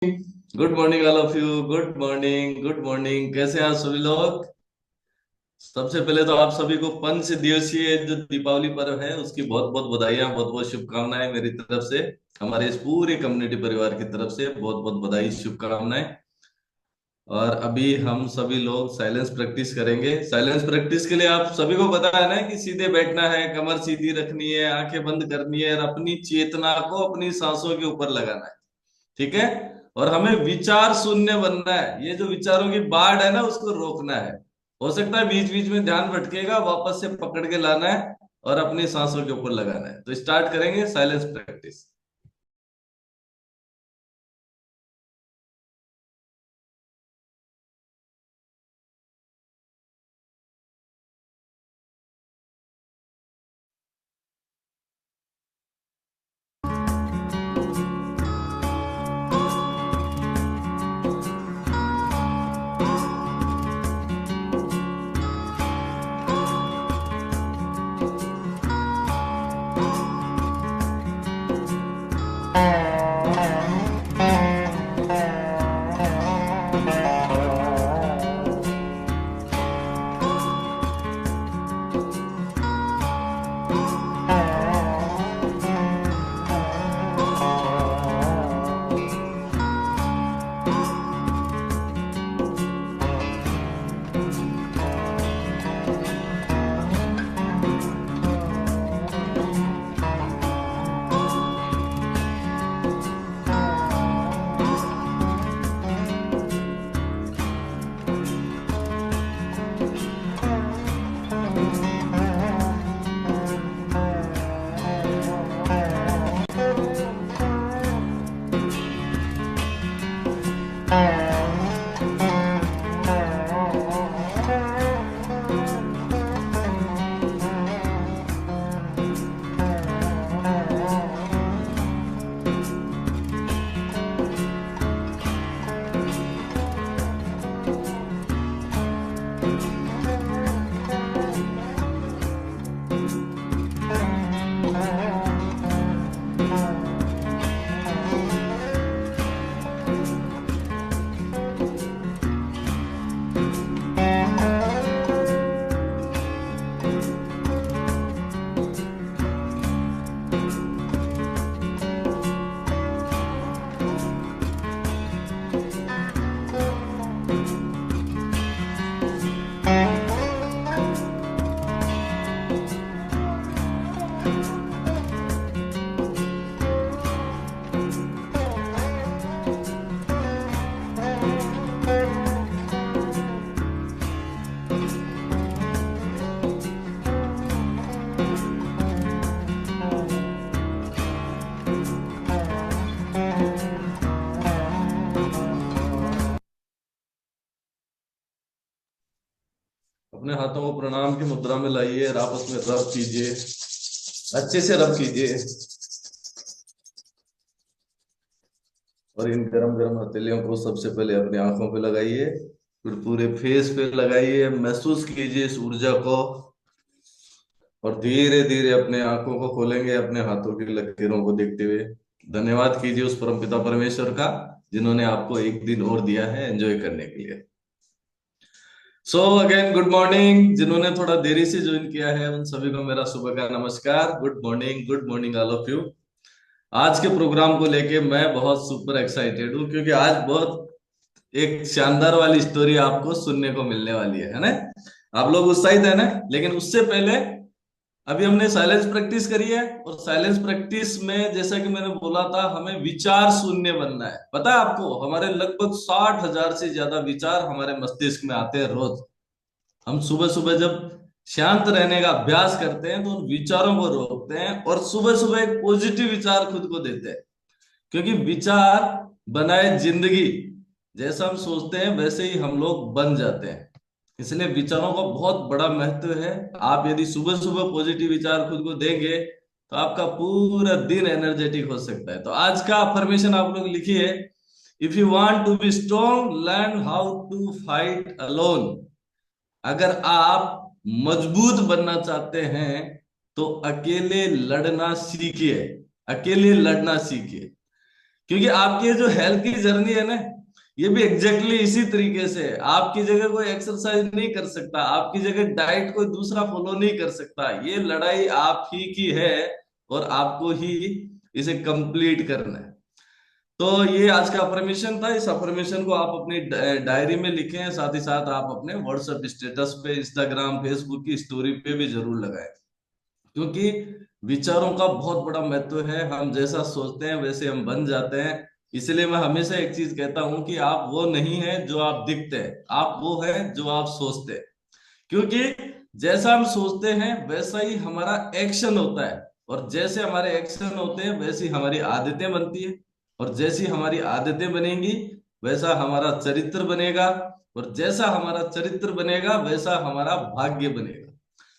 Good morning all of you. Good morning, good morning. कैसे हैं आप सभी लोग? सबसे पहले तो आप सभी को पंच दिवसीय जो दीपावली पर्व है उसकी बहुत बहुत बधाइयां, बहुत बहुत शुभकामनाएं मेरी तरफ से। हमारे इस पूरे कम्युनिटी परिवार की तरफ से बहुत बहुत बधाई, शुभकामनाएं। और अभी हम सभी लोग साइलेंस प्रैक्टिस करेंगे। साइलेंस प्रैक्टिस के लिए आप सभी को पता है ना कि सीधे बैठना है, कमर सीधी रखनी है, आंखें बंद करनी है और अपनी चेतना को अपनी सांसों के ऊपर लगाना है। ठीक है? और हमें विचार शून्य बनना है। ये जो विचारों की बाढ़ है ना, उसको रोकना है। हो सकता है बीच बीच में ध्यान भटकेगा, वापस से पकड़ के लाना है और अपनी सांसों के ऊपर लगाना है। तो स्टार्ट करेंगे साइलेंस प्रैक्टिस। अपने हाथों को प्रणाम की मुद्रा में लाइए और आपस में रब कीजिए। अच्छे से रब कीजिए। और इन गरम गरम हथेलियों को सबसे पहले अपनी आंखों पे लगाइए, फिर पूरे फेस पे लगाइए। महसूस कीजिए इस ऊर्जा को। और धीरे धीरे अपने आंखों को खोलेंगे, अपने हाथों की लकीरों को देखते हुए। धन्यवाद कीजिए उस परमपिता परमेश्वर का, जिन्होंने आपको एक दिन और दिया है एंजॉय करने के लिए। So again good morning. जिन्होंने थोड़ा देरी से ज्वाइन किया है उन सभी को मेरा सुबह का नमस्कार। Good morning all of you. आज के प्रोग्राम को लेके मैं बहुत सुपर एक्साइटेड हूँ, क्योंकि आज बहुत एक शानदार वाली स्टोरी आपको सुनने को मिलने वाली है ना? आप लोग उत्साहित है ना? लेकिन उससे पहले अभी हमने साइलेंस प्रैक्टिस करी है, और साइलेंस प्रैक्टिस में जैसा कि मैंने बोला था, हमें विचार शून्य बनना है। पता है आपको, हमारे लगभग 60,000 से ज्यादा विचार हमारे मस्तिष्क में आते हैं रोज। हम सुबह सुबह जब शांत रहने का अभ्यास करते हैं तो उन विचारों को रोकते हैं और सुबह सुबह एक पॉजिटिव विचार खुद को देते हैं। क्योंकि विचार बनाए जिंदगी। जैसा हम सोचते हैं वैसे ही हम लोग बन जाते हैं। इसलिए विचारों का बहुत बड़ा महत्व है। आप यदि सुबह सुबह पॉजिटिव विचार खुद को देंगे तो आपका पूरा दिन एनर्जेटिक हो सकता है। तो आज का अफर्मेशन आप लोग लिखिए। If you want to be strong, learn how to fight alone. अगर आप मजबूत बनना चाहते हैं तो अकेले लड़ना सीखिए। अकेले लड़ना सीखिए। क्योंकि आपकी ये जो हेल्थ की जर्नी है ना, ये भी एग्जैक्टली इसी तरीके से है। आपकी जगह कोई एक्सरसाइज नहीं कर सकता, आपकी जगह डाइट कोई दूसरा फॉलो नहीं कर सकता। ये लड़ाई आप ही की है और आपको ही इसे कंप्लीट करना है। तो ये आज का अफर्मेशन था। इस अफर्मेशन को आप अपनी डायरी में लिखें, साथ ही साथ आप अपने व्हाट्सएप स्टेटस पे, इंस्टाग्राम, फेसबुक की स्टोरी पे भी जरूर लगाएं। क्योंकि विचारों का बहुत बड़ा महत्व है। हम जैसा सोचते हैं वैसे हम बन जाते हैं। इसलिए मैं हमेशा एक चीज कहता हूं कि आप वो नहीं है जो आप दिखते हैं, आप वो है जो आप सोचते हैं। क्योंकि जैसा हम सोचते हैं वैसा ही हमारा एक्शन होता है, और जैसे हमारे एक्शन होते हैं वैसी हमारी आदतें बनती है, और जैसी हमारी आदतें बनेंगी वैसा हमारा चरित्र बनेगा, और जैसा हमारा चरित्र बनेगा वैसा हमारा भाग्य बनेगा।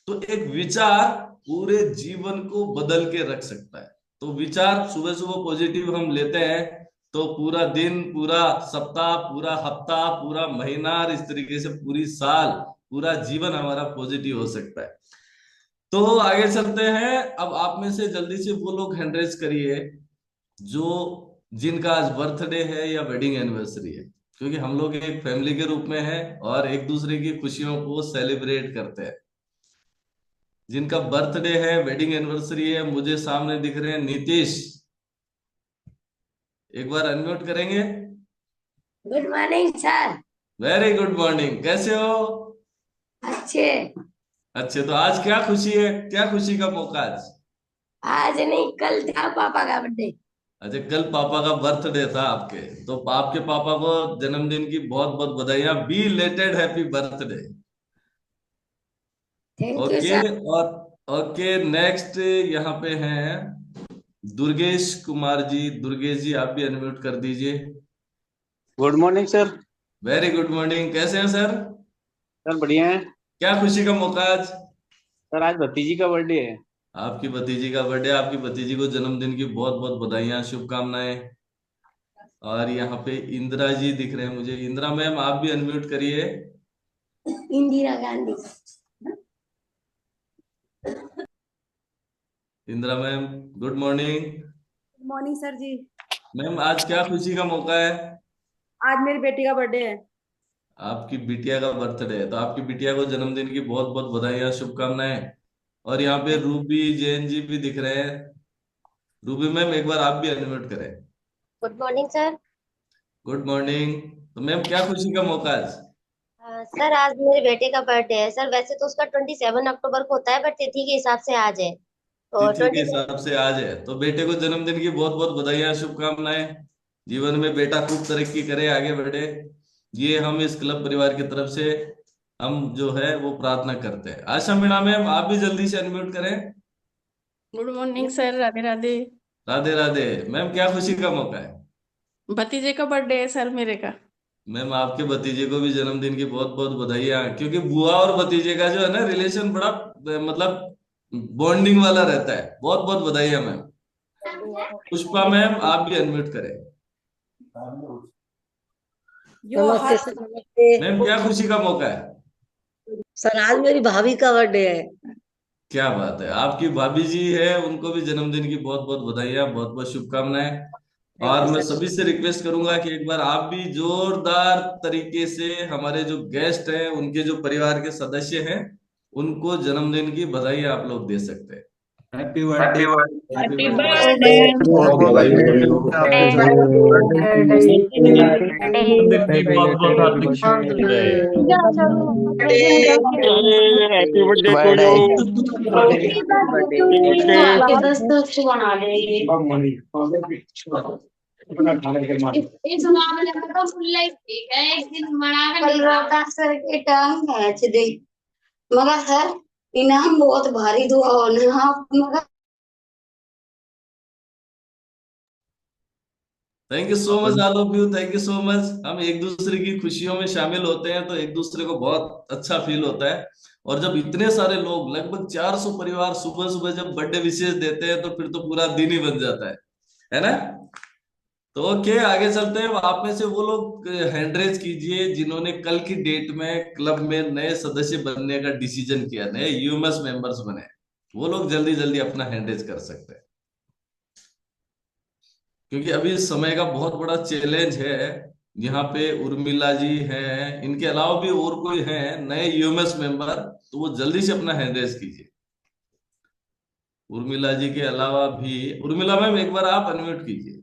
तो एक विचार पूरे जीवन को बदल के रख सकता है। तो विचार सुबह सुबह पॉजिटिव हम लेते हैं तो पूरा दिन, पूरा सप्ताह, पूरा हफ्ता, पूरा महीना, और इस तरीके से पूरी साल, पूरा जीवन हमारा पॉजिटिव हो सकता है। तो आगे चलते हैं। अब आप में से जल्दी से वो लोग हैंड रेज करिए जो जिनका आज बर्थडे है या वेडिंग एनिवर्सरी है, क्योंकि हम लोग एक फैमिली के रूप में हैं और एक दूसरे की खुशियों को सेलिब्रेट करते हैं। जिनका बर्थडे है, वेडिंग एनिवर्सरी है, मुझे सामने दिख रहे हैं नीतीश। एक बार अनम्यूट करेंगे। Good morning sir. Very good morning, कैसे हो? अच्छे। अच्छे। तो आज क्या खुशी है, क्या खुशी का मौका आज? आज नहीं, कल था पापा का बर्थडे। अच्छा, कल पापा का बर्थडे था आपके, तो आपके पापा को जन्मदिन की बहुत बहुत बधाइयां। Belated happy birthday. Thank you okay. Sir. और ओके, नेक्स्ट यहाँ पे हैं दुर्गेश कुमार जी। दुर्गेश जी, आप भी अनम्यूट कर दीजिए। Good morning sir. Very good morning, कैसे हैं सर? सर बढ़िया है। क्या खुशी का मौका आज? सर आज भतीजी का बर्थडे है। आपकी भतीजी का बर्थडे। आपकी भतीजी को जन्मदिन की बहुत बहुत बधाइयां, शुभकामनाएं। और यहाँ पे इंदिरा जी दिख रहे हैं मुझे। इंदिरा मैम, आप भी अनम्यूट करिए। Indira Gandhi. Indira ma'am, good morning. Morning sir ji. Ma'am, आज क्या खुशी का मौका है? आज मेरी बेटी का बर्थडे है। आपकी बिटिया का बर्थडे है, तो आपकी बिटिया को जन्मदिन की बहुत बहुत बधाइयां, शुभकामनाएं। और यहाँ पे रूबी जैन जी भी दिख रहे हैं। रूबी मैम, एक बार आप भी अनम्यूट करें। Good morning sir. Good morning. तो मैम, क्या खुशी का मौका आज? सर आज मेरे बेटे का बर्थडे है सर। वैसे तो उसका 27 अक्टूबर को होता है, बट तिथि के हिसाब से आज है तो तिथि के 20। हिसाब से आज है, तो बेटे को जन्मदिन की बहुत बहुत बधाइयां, शुभकामनाएं। जीवन में बेटा खूब तरक्की करे, आगे बढ़े। ये हम इस क्लब परिवार की तरफ से हम जो है वो प्रार्थना करते हैं। आशा मीणा मैम, आप भी जल्दी से अनम्यूट करें। Good morning sir. Radhe Radhe. Radhe Radhe. Ma'am, क्या खुशी का मौका है? भतीजे का बर्थडे है सर मेरे का। मैम, आपके भतीजे को भी जन्मदिन की बहुत बहुत बधाइयां, क्योंकि बुआ और भतीजे का जो है ना रिलेशन बड़ा मतलब बॉन्डिंग वाला रहता है। बहुत बहुत बधाइयां मैम। पुष्पा मैम, आप भी अनम्यूट करें। यो नमस्ते हर सर। नमस्ते मैम, क्या खुशी का मौका है? सर, आज मेरी भाभी का बर्थडे है। क्या बात है, आपकी भाभी जी है, उनको भी जन्मदिन की बहुत बहुत बधाइयां, बहुत बहुत शुभकामनाएं। थैंक और यू मैं सर। सभी से रिक्वेस्ट करूंगा कि एक बार आप भी जोरदार तरीके से हमारे जो गेस्ट हैं, उनके जो परिवार के सदस्य हैं, उनको जन्मदिन की बधाई आप लोग दे सकते हैं। Happy birthday. Happy happy birthday. Birthday. बहुत बधाई हो रही हो आपके जन्मदिन की बहुत बहुत हार्दिक शुभकामनाएं। Happy birthday to you. आपके 10 बना देंगे। इस मामले में तो फुल लाइफ ठीक है, एक दिन बना कर रोता सर के टांग खींच दी। मगर सर इनाम बहुत भारी दुआ होना आप मगर। Thank you so much all of you, thank you so much. हम एक दूसरे की खुशियों में शामिल होते हैं तो एक दूसरे को बहुत अच्छा फील होता है। और जब इतने सारे लोग, लगभग 400 परिवार सुबह सुबह जब बर्थडे विशेष देते हैं तो फिर तो पूरा दिन ही बन जाता है ना? तो ओके, आगे चलते हैं। आप में से वो लोग हैंड रेज कीजिए जिन्होंने कल की डेट में क्लब में नए सदस्य बनने का डिसीजन किया, नए यूएमएस मेंबर्स बने। वो लोग जल्दी जल्दी अपना हैंड रेज कर सकते हैं। क्योंकि अभी इस समय का बहुत बड़ा चैलेंज है। यहाँ पे उर्मिला जी हैं, इनके अलावा भी और कोई हैं नए यूएमएस मेंबर, तो वो जल्दी से अपना हैंड रेज कीजिए। उर्मिला जी के अलावा भी, उर्मिला मैम एक बार आप अनम्यूट कीजिए।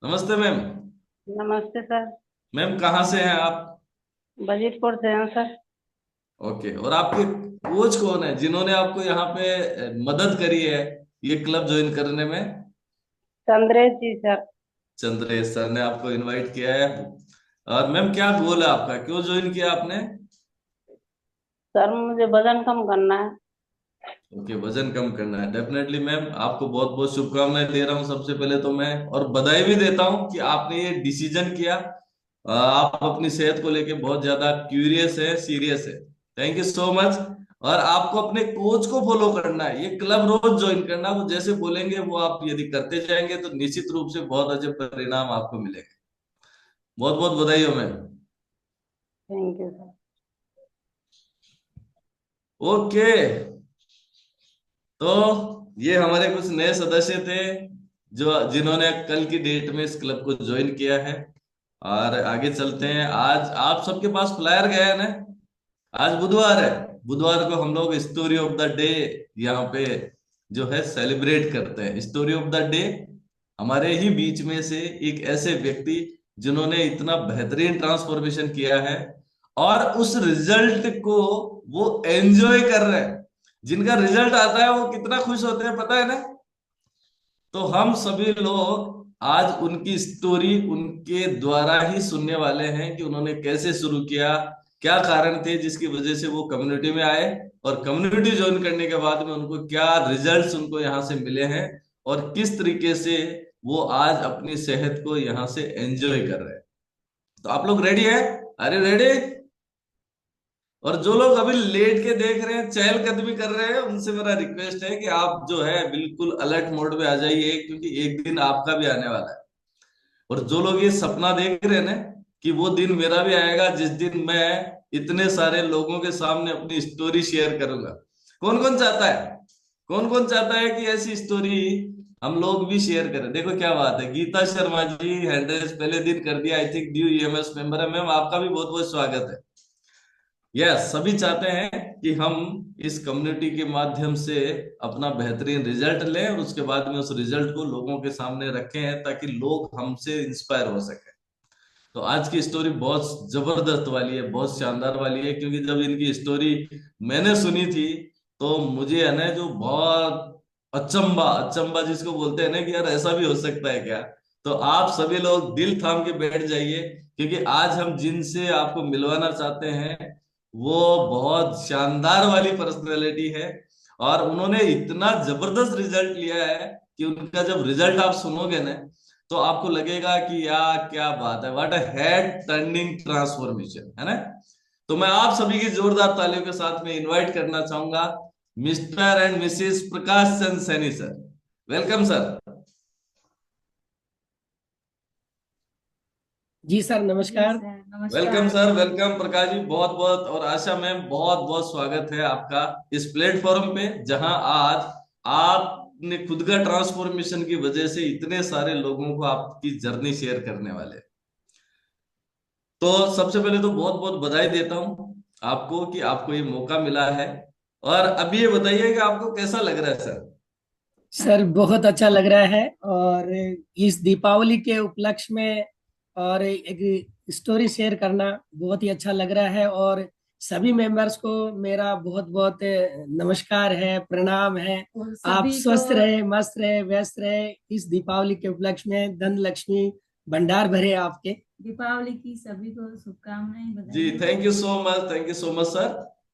नमस्ते मैम। नमस्ते सर। मैम कहाँ से हैं आप? बजीतपुर से हैं सर। ओके, और आपके कोच कौन है जिन्होंने आपको यहाँ पे मदद करी है ये क्लब ज्वाइन करने में? चंद्रेश जी सर। चंद्रेश सर ने आपको इनवाइट किया है। और मैम क्या गोल है आपका, क्यों ज्वाइन किया आपने? सर मुझे वजन कम करना है। ओके, वजन कम करना है। डेफिनेटली मैम, आपको बहुत बहुत शुभकामनाएं दे रहा हूँ सबसे पहले तो मैं, और बधाई भी देता हूँ कि आपने ये डिसीजन किया। आप अपनी सेहत को लेके बहुत ज्यादा क्यूरियस है, सीरियस है। Thank you so much. और आपको अपने कोच को फॉलो करना है, ये क्लब रोज ज्वाइन करना, वो जैसे बोलेंगे वो आप यदि करते जाएंगे तो निश्चित रूप से बहुत अच्छे परिणाम आपको मिलेंगे। बहुत बहुत बधाई हो ma'am. Thank you sir. Okay, तो ये हमारे कुछ नए सदस्य थे जो जिन्होंने कल की डेट में इस क्लब को ज्वाइन किया है। और आगे चलते हैं। आज आप सबके पास फ्लायर गया है ना? आज बुधवार है। बुधवार को हम लोग स्टोरी ऑफ द डे यहाँ पे जो है सेलिब्रेट करते हैं। स्टोरी ऑफ द डे, हमारे ही बीच में से एक ऐसे व्यक्ति जिन्होंने इतना बेहतरीन ट्रांसफॉर्मेशन किया है और उस रिजल्ट को वो एंजॉय कर रहे हैं। जिनका रिजल्ट आता है वो कितना खुश होते हैं पता है ना? तो हम सभी लोग आज उनकी स्टोरी उनके द्वारा ही सुनने वाले हैं कि उन्होंने कैसे शुरू किया, क्या कारण थे जिसकी वजह से वो कम्युनिटी में आए, और कम्युनिटी ज्वाइन करने के बाद में उनको क्या रिजल्ट्स उनको यहाँ से मिले हैं, और किस तरीके से वो आज अपनी सेहत को यहाँ से एंजॉय कर रहे हैं। तो आप लोग रेडी है? अरे रेडी? और जो लोग अभी लेट के देख रहे हैं, चहलकदमी कर रहे हैं, उनसे मेरा रिक्वेस्ट है कि आप जो है बिल्कुल अलर्ट मोड में आ जाइए, क्योंकि एक दिन आपका भी आने वाला है। और जो लोग ये सपना देख रहे हैं ना कि वो दिन मेरा भी आएगा जिस दिन मैं इतने सारे लोगों के सामने अपनी स्टोरी शेयर करूंगा, कौन कौन चाहता है? कौन कौन चाहता है कि ऐसी स्टोरी हम लोग भी शेयर करें? देखो क्या बात है, गीता शर्मा जी हैंडल्स पहले दिन कर दिया। I think new EMS member है मैम, आपका भी बहुत बहुत स्वागत है। यस, सभी चाहते हैं कि हम इस कम्युनिटी के माध्यम से अपना बेहतरीन रिजल्ट लें और उसके बाद में उस रिजल्ट को लोगों के सामने रखें ताकि लोग हमसे इंस्पायर हो सके। तो आज की स्टोरी बहुत जबरदस्त वाली है, बहुत शानदार वाली है, क्योंकि जब इनकी स्टोरी मैंने सुनी थी तो मुझे है ना जो बहुत अचंबा, अचंबा जिसको बोलते हैं ना कि यार ऐसा भी हो सकता है क्या। तो आप सभी लोग दिल थाम के बैठ जाइए, क्योंकि आज हम जिनसे आपको मिलवाना चाहते हैं वो बहुत शानदार वाली पर्सनैलिटी है। और उन्होंने इतना जबरदस्त रिजल्ट लिया है कि उनका जब रिजल्ट आप सुनोगे ना तो आपको लगेगा कि यार क्या बात है, what a head turning transformation, है ना? तो मैं आप सभी की जोरदार तालियों के साथ में इनवाइट करना चाहूंगा Mr and Mrs Prakash Chand Saini sir. Welcome sir. जी सर, नमस्कार। Welcome sir, welcome Prakash ji, बहुत बहुत, और आशा मैम बहुत बहुत स्वागत है आपका इस प्लेटफॉर्म पे जहां आज आपने खुद का ट्रांसफॉर्मेशन की वजह से इतने सारे लोगों को आपकी जर्नी शेयर करने वाले। तो सबसे पहले तो बहुत बहुत बधाई देता हूं आपको कि आपको ये मौका मिला है। और अभी ये बताइए कि आपको कैसा लग रहा है सर? सर बहुत अच्छा लग रहा है, और इस दीपावली के उपलक्ष्य में और एक स्टोरी शेयर करना बहुत ही अच्छा लग रहा है। और सभी मेंबर्स को मेरा बहुत बहुत नमस्कार है, प्रणाम है। आप स्वस्थ रहे, मस्त रहे, व्यस्त रहे। इस दीपावली के उपलक्ष्य में धन लक्ष्मी भंडार भरे आपके। दीपावली की सभी को शुभकामनाएं, जी बधाई। Thank you so much, thank you so much sir.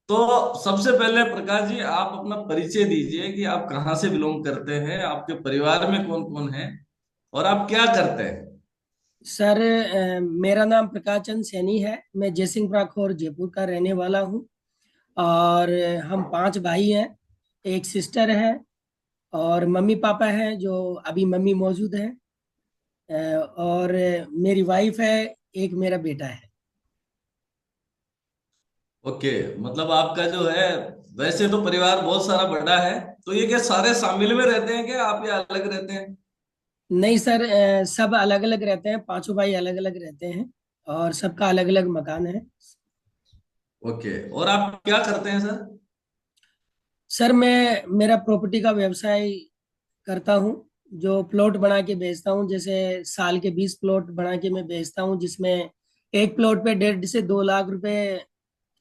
तो सबसे पहले प्रकाश जी आप अपना परिचय दीजिए कि आप कहाँ से बिलोंग करते हैं, आपके परिवार में कौन कौन है, और आप क्या करते हैं? सर मेरा नाम प्रकाश चंद सैनी है। मैं जयसिंहपुरा खोर जयपुर का रहने वाला हूँ। और हम 5 भाई हैं, एक सिस्टर है, और मम्मी पापा हैं जो अभी मम्मी मौजूद है, और मेरी वाइफ है, एक मेरा बेटा है। ओके, मतलब आपका जो है वैसे तो परिवार बहुत सारा बड़ा है, तो ये क्या सारे शामिल में रहते हैं क्या, आप ये अलग रहते हैं? नहीं सर, सब अलग अलग रहते हैं, पांचों भाई अलग अलग रहते हैं और सबका अलग अलग मकान है। ओके, और आप क्या करते हैं सर? सर मैं मेरा प्रॉपर्टी का व्यवसाय करता हूँ, जो प्लॉट बना के बेचता हूँ। जैसे साल के 20 प्लॉट बना के मैं बेचता हूँ, जिसमें एक प्लॉट पे 1.5 से 2 लाख रुपए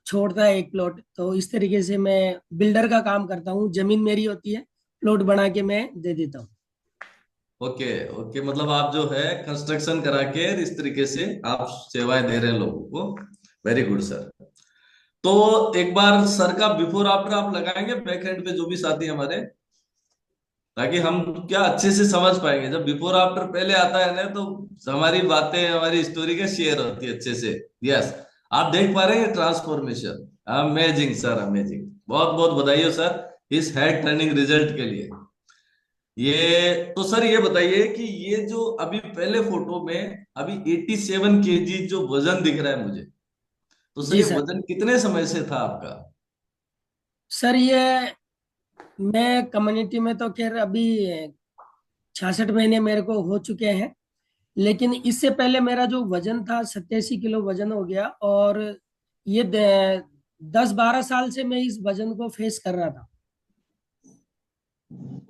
छोड़ता है एक प्लॉट। तो इस तरीके से मैं बिल्डर का काम करता हूँ, जमीन मेरी होती है, प्लॉट बना के मैं दे देता हूँ। ओके ओके, मतलब आप जो है कंस्ट्रक्शन करा के इस तरीके से आप सेवाएं दे रहे हैं लोगों को। Very good sir. तो एक बार सर का बिफोर आफ्टर आप लगाएंगे बैक एंड पे, जो भी साथी हमारे, ताकि हम क्या अच्छे से समझ पाएंगे। जब बिफोर आफ्टर पहले आता है ना, तो हमारी बातें, हमारी स्टोरी के शेयर होती है अच्छे से। यस, आप देख पा रहे हैं ट्रांसफॉर्मेशन। अमेजिंग सर, अमेजिंग, बहुत बहुत बधाई हो सर इस हेड टर्निंग रिजल्ट के लिए। ये तो सर ये बताइए कि ये जो अभी पहले फोटो में अभी 87 kg जो वजन दिख रहा है मुझे, तो सर जी ये सर। वजन कितने समय से था आपका? सर ये मैं कम्युनिटी में तो खैर अभी 66 महीने मेरे को हो चुके हैं, लेकिन इससे पहले मेरा जो वजन था 87 किलो वजन हो गया। और ये 10-12 साल से मैं इस वजन को फेस कर रहा था।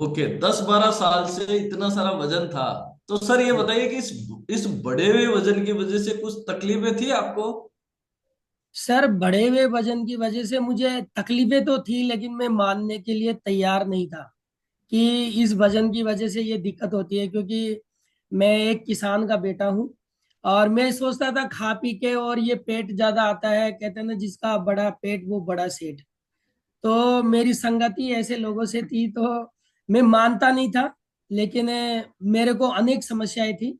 ओके, 10-12 साल से इतना सारा वजन था। तो सर ये बताइए कि इस बढ़े हुए वजन की वजह से कुछ तकलीफें थी आपको? सर बढ़े हुए वजन की वजह से मुझे तकलीफें तो थी, लेकिन मैं मानने के लिए तैयार नहीं था कि इस वजन की वजह से ये दिक्कत होती है। क्योंकि मैं एक किसान का बेटा हूँ और मैं सोचता था खा पी के, और ये पेट ज्यादा आता है, कहते हैं ना जिसका बड़ा पेट वो बड़ा सेठ। तो मेरी संगति ऐसे लोगों से थी, तो मैं मानता नहीं था। लेकिन मेरे को अनेक समस्याएं थी।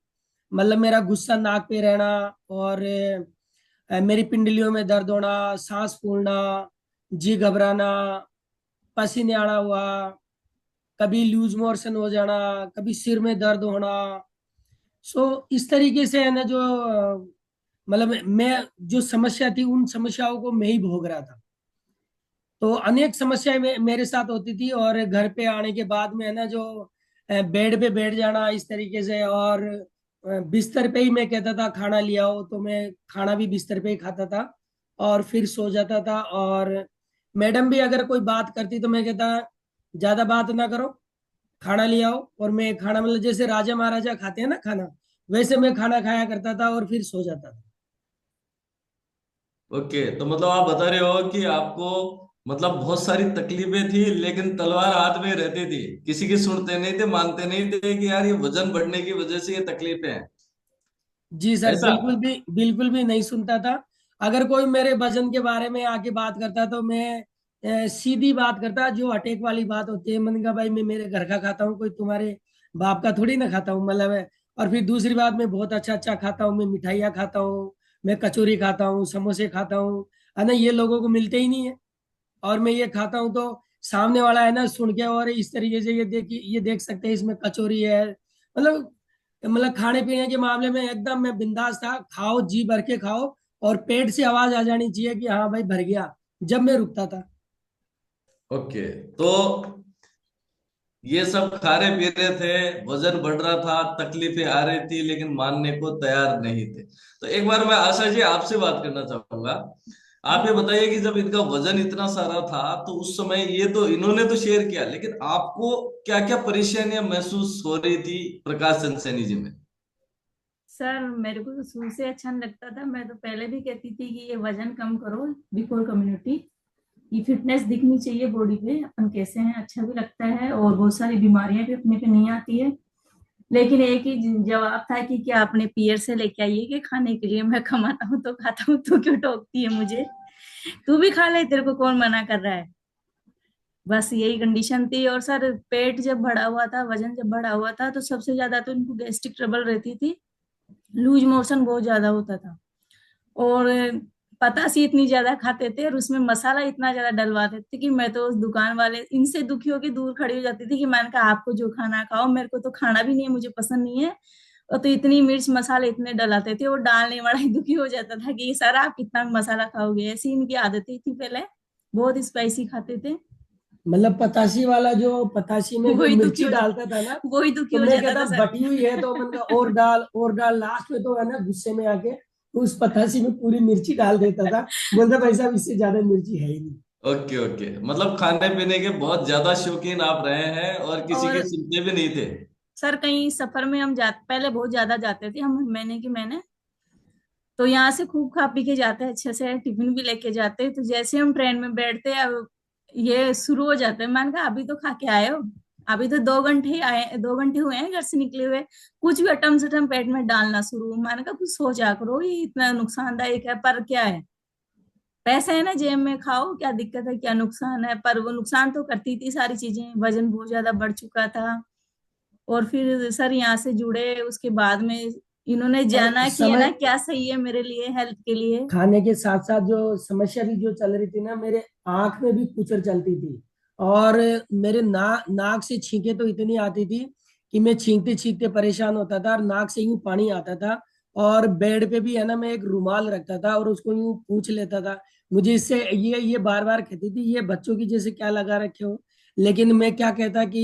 मतलब मेरा गुस्सा नाक पे रहना, और मेरी पिंडलियों में दर्द होना, सांस फूलना, जी घबराना, पसीने आना हुआ, कभी लूज मोशन हो जाना, कभी सिर में दर्द होना। सो इस तरीके से है ना, जो मतलब मैं जो समस्या थी उन समस्याओं को मैं ही भोग रहा था। तो अनेक समस्याएं मेरे साथ होती थी। और घर पे आने के बाद में है ना, जो बेड पे बैठ जाना इस तरीके से, और बिस्तर पे ही मैं कहता था खाना ले आओ, तो मैं खाना भी बिस्तर पे ही खाता था और फिर सो जाता था। और मैडम भी अगर कोई बात करती तो मैं कहता ज्यादा बात ना करो, खाना ले आओ। और मैं खाना, मतलब जैसे राजा महाराजा खाते हैं ना खाना, वैसे मैं खाना खाया करता था और फिर सो जाता था। ओके, तो मतलब आप बता रहे हो कि आपको मतलब बहुत सारी तकलीफें थी, लेकिन तलवार हाथ में रहती थी, किसी की सुनते नहीं थे, मानते नहीं थे कि यार ये वजन बढ़ने की वजह से ये तकलीफें हैं। जी सर, ऐसा? बिल्कुल भी नहीं सुनता था। अगर कोई मेरे वजन के बारे में आके बात करता तो मैं सीधी बात करता, जो अटैक वाली बात होती है। मैंने कहा भाई मैं मेरे घर का खाता हूँ, कोई तुम्हारे बाप का थोड़ी ना खाता हूँ, मतलब है। और फिर दूसरी बात, मैं बहुत अच्छा अच्छा खाता हूँ, मैं मिठाइयाँ खाता हूँ, मैं कचौरी खाता हूँ, समोसे खाता हूँ, है ना। ये लोगों को मिलते ही नहीं है। और मैं ये खाता हूँ तो सामने वाला है ना सुन के और इस तरीके से ये देख सकते हैं इसमें कचौरी है। मतलब खाने पीने के मामले में एकदम मैं बिंदास था। खाओ, जी भर के खाओ, और पेट से आवाज आ जानी चाहिए कि हाँ भाई भर गया, जब मैं रुकता था। ओके, तो ये सब खा रहे पी रहे थे, वजन बढ़ रहा था, तकलीफें आ रही थी, लेकिन मानने को तैयार नहीं थे। तो एक बार मैं आशा जी आपसे बात करना चाहूंगा। आप ये बताइए कि जब इनका वजन इतना सारा था, तो उस समय ये तो इन्होंने तो शेयर किया, लेकिन आपको क्या क्या परेशानियां महसूस हो रही थी प्रकाश चंद सैनी जी में? सर मेरे को तो शुरू से अच्छा नहीं लगता था। मैं तो पहले भी कहती थी कि ये वजन कम करो बिफोर कम्युनिटी, ये फिटनेस दिखनी चाहिए बॉडी पे, अपन कैसे हैं, अच्छा भी लगता है और बहुत सारी बीमारियां भी अपने पे नहीं आती है। लेकिन एक ही जवाब था कि क्या अपने पियर से लेके आइए कि खाने के लिए, मैं कमाता हूँ तो खाता हूँ, तू क्यों टोकती है मुझे, तू भी खा ले, तेरे को कौन मना कर रहा है। बस यही कंडीशन थी। और सर पेट जब बढ़ा हुआ था, वजन जब बढ़ा हुआ था, तो सबसे ज्यादा तो इनको गैस्ट्रिक ट्रबल रहती थी, लूज मोशन बहुत ज्यादा होता था। और पतासी इतनी ज्यादा खाते थे और उसमें मसाला इतना ज्यादा डलवाते थे कि मैं तो उस दुकान वाले इनसे दुखी होकर दूर खड़ी हो जाती थी कि मैंने कहा आपको जो खाना खाओ, मेरे को तो खाना भी नहीं है, मुझे पसंद नहीं है। और तो इतनी मिर्च मसाले इतने डलाते थे, वो डालने वाला ही दुखी हो जाता था कि सर आप कितना मसाला खाओगे, ऐसी इनकी आदतें थी पहले। बहुत स्पाइसी खाते थे। मतलब पतासी वाला, जो पतासी में जो वही दुखी मिर्ची हो डालता था ना, वही दुखी तो हो मैं जाता कहता था सर। बटी हुई है तो मैंने कहा और डाल, लास्ट में तो है ना गुस्से में आके उस पतासी में पूरी मिर्ची डाल देता था। बोलता भाई साहब इससे ज्यादा मिर्ची है ही नहीं। ओके ओके, मतलब खाने पीने के बहुत ज्यादा शौकीन आप रहे हैं और किसी के और सुनते भी नहीं थे। सर कहीं सफर में हम जा पहले बहुत ज्यादा जाते थे हम, महीने तो यहाँ से खूब खा पी के जाते हैं, अच्छे से टिफिन भी लेके जाते हैं। तो जैसे हम ट्रेन में बैठते हैं, अब ये शुरू हो जाता है। मैंने कहा अभी तो खा के आए हो, अभी तो 2 घंटे ही आए, 2 घंटे हुए हैं घर से निकले हुए, कुछ भी अटम सटम पेट में डालना शुरू। मैंने कहा कुछ सोचा करो, ये इतना नुकसानदायक है पर क्या है, पैसे है ना जेब में, खाओ, क्या दिक्कत है, क्या नुकसान है। पर वो नुकसान तो करती थी सारी चीजें, वजन बहुत ज्यादा बढ़ चुका था। और फिर सर यहाँ से जुड़े उसके बाद में इन्होंने और जाना कि है समझ ना क्या सही है मेरे लिए, हेल्थ के लिए। खाने के साथ साथ जो समस्या भी जो चल रही थी ना, मेरे आंख में भी कुचर चलती थी। और मेरे नाक से छींके तो इतनी आती थी कि मैं छींकते छींकते परेशान होता था, और नाक से यूं पानी आता था। और बेड पे भी है ना, मैं एक रुमाल रखता था और उसको यूं पूछ लेता था। मुझे इससे ये बार बार कहती थी ये बच्चों की जैसे क्या लगा रखे हो। लेकिन मैं क्या कहता कि